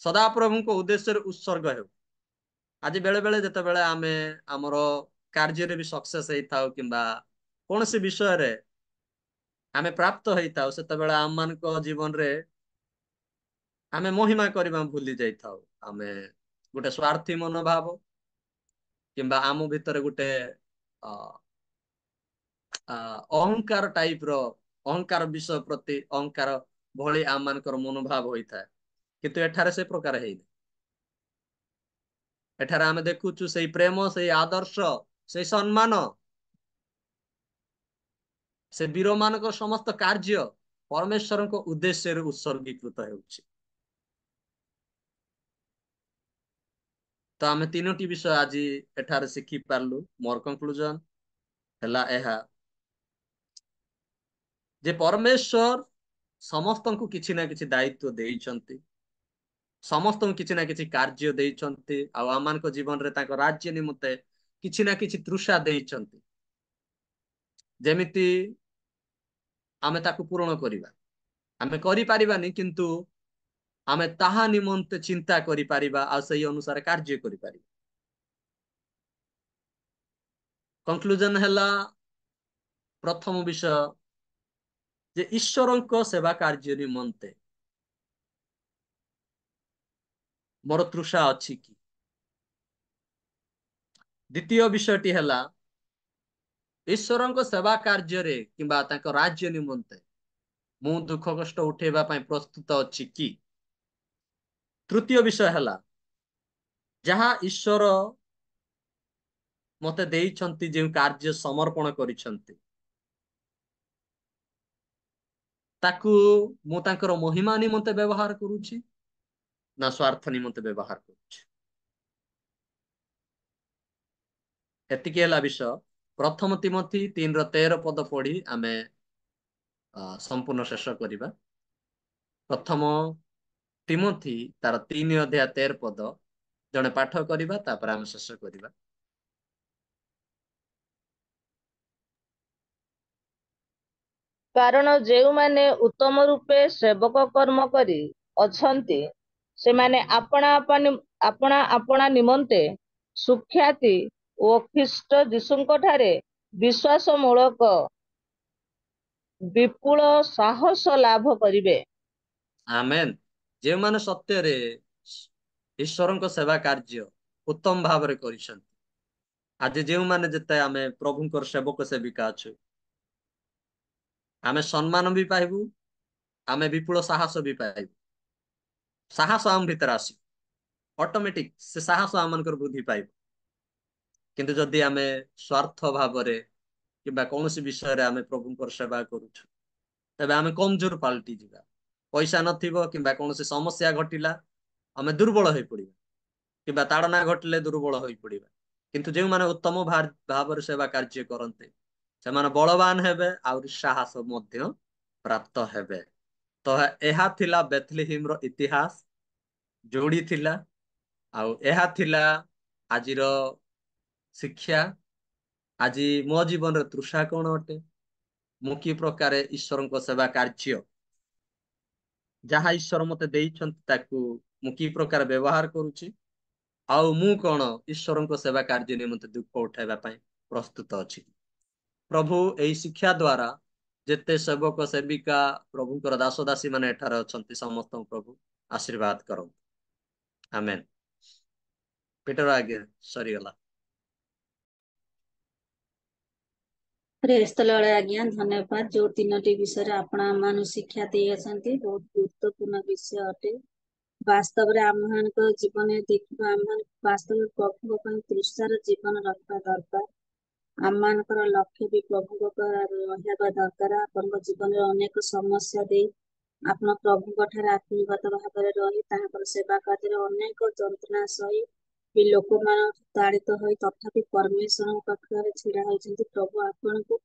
ସଦାପ୍ରଭୁଙ୍କ ଉଦ୍ଦେଶ୍ୟରେ ଉତ୍ସର୍ଗ ହେଉ। ଆଜି ବେଳେ ବେଳେ ଯେତେବେଳେ ଆମେ ଆମର କାର୍ଯ୍ୟରେ ବି ସକ୍ସେସ ହେଇଥାଉ କିମ୍ବା କୌଣସି ବିଷୟରେ ଆମେ ପ୍ରାପ୍ତ ହେଇଥାଉ, ସେତେବେଳେ ଆମ ମାନଙ୍କ ଜୀବନରେ ଆମେ ମହିମା କରିବା ଭୁଲି ଯାଇଥାଉ। ଆମେ ଗୋଟେ ସ୍ୱାର୍ଥୀ ମନୋଭାବ କିମ୍ବା ଆମ ଭିତରେ ଗୋଟେ ଅହଙ୍କାର ଟାଇପ ର, ଅହଙ୍କାର ବିଷୟ ପ୍ରତି ଅହଙ୍କାର ଭଳି ଆମ ମାନଙ୍କର ମନୋଭାବ ହୋଇଥାଏ। କିନ୍ତୁ ଏଠାରେ ସେ ପ୍ରକାର ହେଇନି। ଏଠାରେ ଆମେ ଦେଖୁଛୁ ସେଇ ପ୍ରେମ, ସେଇ ଆଦର୍ଶ, ସେଇ ସମ୍ମାନ, ସେ ବୀର ମାନଙ୍କ ସମସ୍ତ କାର୍ଯ୍ୟ ପରମେଶ୍ୱରଙ୍କ ଉଦ୍ଦେଶ୍ୟରେ ଉତ୍ସର୍ଗୀକୃତ ହେଉଛି। ତ ଆମେ ତିନୋଟି ବିଷୟ ଆଜି ଏଠାରେ ଶିଖି ପାରିଲୁ। ମୋର କନକ୍ଲୁଜନ ହେଲା ଏହା ଯେ ପରମେଶ୍ୱର ସମସ୍ତଙ୍କୁ କିଛି ନା କିଛି ଦାୟିତ୍ୱ ଦେଇଛନ୍ତି, ସମସ୍ତଙ୍କୁ କିଛି ନା କିଛି କାର୍ଯ୍ୟ ଦେଇଛନ୍ତି, ଆଉ ଆମମାନଙ୍କ ଜୀବନରେ ତାଙ୍କ ରାଜ୍ୟ ନିମନ୍ତେ କିଛି ନା କିଛି ତୃଷା ଦେଇଛନ୍ତି, ଯେମିତି ଆମେ ତାକୁ ପୂରଣ କରିବା। ଆମେ କରିପାରିବାନି, କିନ୍ତୁ ଆମେ ତାହା ନିମନ୍ତେ ଚିନ୍ତା କରିପାରିବା ଆଉ ସେହି ଅନୁସାରେ କାର୍ଯ୍ୟ କରିପାରିବା। କନକ୍ଲୁଜନ ହେଲା ପ୍ରଥମ ବିଷୟ ଯେ ଈଶ୍ୱରଙ୍କ ସେବା କାର୍ଯ୍ୟ ନିମନ୍ତେ ମୋର ତୃଷା ଅଛି କି। ଦ୍ୱିତୀୟ ବିଷୟଟି ହେଲା ଈଶ୍ୱରଙ୍କ ସେବା କାର୍ଯ୍ୟରେ କିମ୍ବା ତାଙ୍କ ରାଜ୍ୟ ନିମନ୍ତେ ମୁଁ ଦୁଃଖ କଷ୍ଟ ଉଠେଇବା ପାଇଁ ପ୍ରସ୍ତୁତ ଅଛି କି। ତୃତୀୟ ବିଷୟ ହେଲା ଯାହା ଈଶ୍ୱର ମତେ ଦେଇଛନ୍ତି, ଯେଉଁ କାର୍ଯ୍ୟ ସମର୍ପଣ କରିଛନ୍ତି, ତାକୁ ମୁଁ ତାଙ୍କର ମହିମା ନିମନ୍ତେ ବ୍ୟବହାର କରୁଛି ନା ସ୍ୱାର୍ଥ ନିମନ୍ତେ ବ୍ୟବହାର କରୁଛି। ଏତିକି ହେଲା ବିଷୟ। ପ୍ରଥମ ତିମୋଥୀ 3:13 ପଢି ଆମେ ସମ୍ପୂର୍ଣ୍ଣ ଶେଷ କରିବା। ପ୍ରଥମ ତିମୋଥୀ ତାର 3:13 ଜଣେ ପାଠ କରିବା, ତାପରେ ଆମେ ଶେଷ କରିବା। କାରଣ ଯେଉଁମାନେ ଉତ୍ତମ ରୂପେ ସେବକ କର୍ମ କରି ଅଛନ୍ତି, ସେମାନେ ଆପଣା ଆପଣା ନିମନ୍ତେ ସୁଖ୍ୟାତି ଓ ଖ୍ରୀଷ୍ଟ ଯୀଶୁଙ୍କ ଠାରେ ବିଶ୍ୱାସ ମୂଳକ ବିପୁଳ ସାହସ ଲାଭ କରିବେ। ଆମେନ୍। ଯେଉଁମାନେ ସତ୍ୟରେ ଈଶ୍ୱରଙ୍କ ସେବା କାର୍ଯ୍ୟ ଉତ୍ତମ ଭାବରେ କରିଛନ୍ତି, ଆଜି ଯେଉଁମାନେ ଯେତେ ଆମେ ପ୍ରଭୁଙ୍କର ସେବକ ସେବିକା ଅଛୁ, ଆମେ ସମ୍ମାନ ବି ପାଇବୁ, ଆମେ ବିପୁଳ ସାହସ ବି ପାଇବୁ। ସାହସ ଆମ ଭିତରେ ଆସିବ, ଅଟୋମେଟିକ ସେ ସାହସ ଆମ ମାନଙ୍କର ବୃଦ୍ଧି ପାଇବ। କିନ୍ତୁ ଯଦି ଆମେ ସ୍ୱାର୍ଥ ଭାବରେ କିମ୍ବା କୌଣସି ବିଷୟରେ ଆମେ ପ୍ରଭୁଙ୍କର ସେବା କରୁଛୁ, ତେବେ ଆମେ କମଜୋର ପାଲଟି ଯିବା। ପଇସା ନଥିବ କିମ୍ବା କୌଣସି ସମସ୍ୟା ଘଟିଲା, ଆମେ ଦୁର୍ବଳ ହେଇ ପଡିବା, କିମ୍ବା ତାଡନା ଘଟିଲେ ଦୁର୍ବଳ ହୋଇ ପଡିବା। କିନ୍ତୁ ଯେଉଁମାନେ ଉତ୍ତମ ଭାବରେ ସେବା କାର୍ଯ୍ୟ କରନ୍ତି, ସେମାନେ ବଳବାନ ହେବେ, ଆହୁରି ସାହସ ମଧ୍ୟ ପ୍ରାପ୍ତ ହେବେ। ତ ଏହା ଥିଲା ବେଥଲେହେମର ଇତିହାସ ଯୋଡି ଥିଲା, ଆଉ ଏହା ଥିଲା ଆଜିର ଶିକ୍ଷା। ଆଜି ମୋ ଜୀବନରେ ତୃଷା କଣ ଅଟେ, ମୁଁ କି ପ୍ରକାର ଈଶ୍ୱରଙ୍କ ସେବା କାର୍ଯ୍ୟ, ଯାହା ଈଶ୍ୱର ମତେ ଦେଇଛନ୍ତି, ତାକୁ ମୁଁ କି ପ୍ରକାର ବ୍ୟବହାର କରୁଛି, ଆଉ ମୁଁ କଣ ଈଶ୍ୱରଙ୍କ ସେବା କାର୍ଯ୍ୟ ନିମନ୍ତେ ଦୁଃଖ ଉଠାଇବା ପାଇଁ ପ୍ରସ୍ତୁତ ଅଛି। ପ୍ରଭୁ ଏହି ଶିକ୍ଷା ଦ୍ୱାରା ଯେତେ ସେବକ ସେବିକା ପ୍ରଭୁଙ୍କର ଦାସ ଦାସୀ ମାନେ ଏଠାରେ ଅଛନ୍ତି, ସମସ୍ତଙ୍କୁ ପ୍ରଭୁ ଆଶୀର୍ବାଦ କରନ୍ତୁ। ଆମେନ୍। ପିଟର ଆଜ୍ଞା ସରିଗଲା। ପ୍ରେସ୍ the Lord ଆଜ୍ଞା, ଧନ୍ୟବାଦ। ଯୋଉ ତିନୋଟି ବିଷୟରେ ଆପଣ ଆମମାନଙ୍କୁ ଶିକ୍ଷା ଦେଇଅଛନ୍ତି ବହୁତ ଗୁରୁତ୍ୱପୂର୍ଣ୍ଣ ବିଷୟ ଅଟେ। ବାସ୍ତବରେ ଆମମାନଙ୍କ ଜୀବନରେ ଦେଖିବା, ଆମମାନଙ୍କୁ ବାସ୍ତବରେ ପ୍ରଭୁଙ୍କ ପାଇଁ ତୃଷାର ଜୀବନ ରଖିବା ଦରକାର। ଆମମାନଙ୍କର ଲକ୍ଷ୍ୟ ବି ପ୍ରଭୁଙ୍କ ରହିବା ଦରକାର। ଆପଣଙ୍କ ଜୀବନରେ ଅନେକ ସମସ୍ୟା ଦେଇ ଆପଣ ପ୍ରଭୁଙ୍କ ଠାରେ ଆତ୍ମୀୟଗତ ଭାବରେ ରହି ତାହାଙ୍କର ସେବା କାର୍ଯ୍ୟରେ ଅନେକ ଯନ୍ତ୍ରଣା ସହି ବି ଲୋକମାନଙ୍କୁ ତାଡ଼ିତ ହୋଇ ତଥାପି ପରମେଶ୍ୱରଙ୍କ ପାଖରେ ଛିଡା ହୋଇଛନ୍ତି। ପ୍ରଭୁ ଆପଣଙ୍କୁ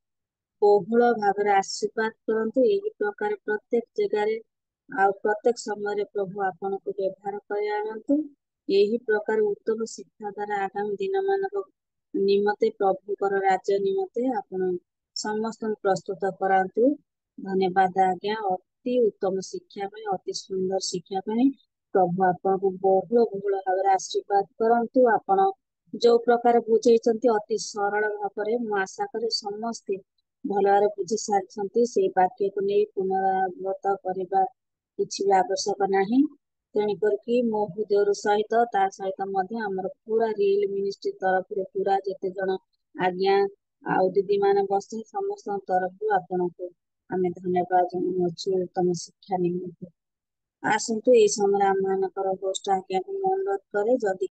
ବହୁଳ ଭାବରେ ଆଶୀର୍ବାଦ କରନ୍ତୁ। ଏହି ପ୍ରକାର ପ୍ରତ୍ୟେକ ଜାଗାରେ ଆଉ ପ୍ରତ୍ୟେକ ସମୟରେ ପ୍ରଭୁ ଆପଣଙ୍କୁ ବ୍ୟବହାର କରି ଆଣନ୍ତୁ। ଏହି ପ୍ରକାର ଉତ୍ତମ ଶିକ୍ଷା ଦ୍ୱାରା ଆଗାମୀ ଦିନମାନଙ୍କ ନିମନ୍ତେ ପ୍ରଭୁଙ୍କର ରାଜ୍ୟ ନିମନ୍ତେ ଆପଣ ସମସ୍ତଙ୍କୁ ପ୍ରସ୍ତୁତ କରାନ୍ତୁ। ଧନ୍ୟବାଦ ଆଜ୍ଞା, ଅତି ଉତ୍ତମ ଶିକ୍ଷା ପାଇଁ, ଅତି ସୁନ୍ଦର ଶିକ୍ଷା ପାଇଁ। ପ୍ରଭୁ ଆପଣଙ୍କୁ ବହୁଳ ଭାବରେ ଆଶୀର୍ବାଦ କରନ୍ତୁ। ଆପଣ ଯୋଉ ପ୍ରକାର ବୁଝେଇଛନ୍ତି ଅତି ସରଳ ଭାବରେ, ମୁଁ ଆଶା କରେ ସମସ୍ତେ ଭଲ ଭାବରେ ବୁଝି ସାରିଛନ୍ତି। ସେଇ ବାକ୍ୟକୁ ନେଇ ପୁନରାବୃତ କରିବା କିଛି ବି ଆବଶ୍ୟକ ନାହିଁ। ତେଣୁକରିକି ମୋ ହୃଦୟର ସହିତ ତା ସହିତ ମଧ୍ୟ ଆମର ପୁରା ରିଲ୍ ମିନିଷ୍ଟ୍ରି ତରଫରୁ ପୁରା ଯେତେ ଜଣ ଆଜ୍ଞା ଆଉ ଦିଦି ମାନେ ବସି ସମସ୍ତଙ୍କ ତରଫରୁ ଆପଣଙ୍କୁ ଆମେ ଧନ୍ୟବାଦ ଜଣାଉଛୁ ଉତ୍ତମ ଶିକ୍ଷା ନିମନ୍ତେ। ଆସନ୍ତୁ ଏଇ ସମୟରେ ଆମମାନଙ୍କର ଗୋଷ୍ଠ ଆଜ୍ଞାକୁ ମୁଁ ଅନୁରୋଧ କରେ, ଯଦି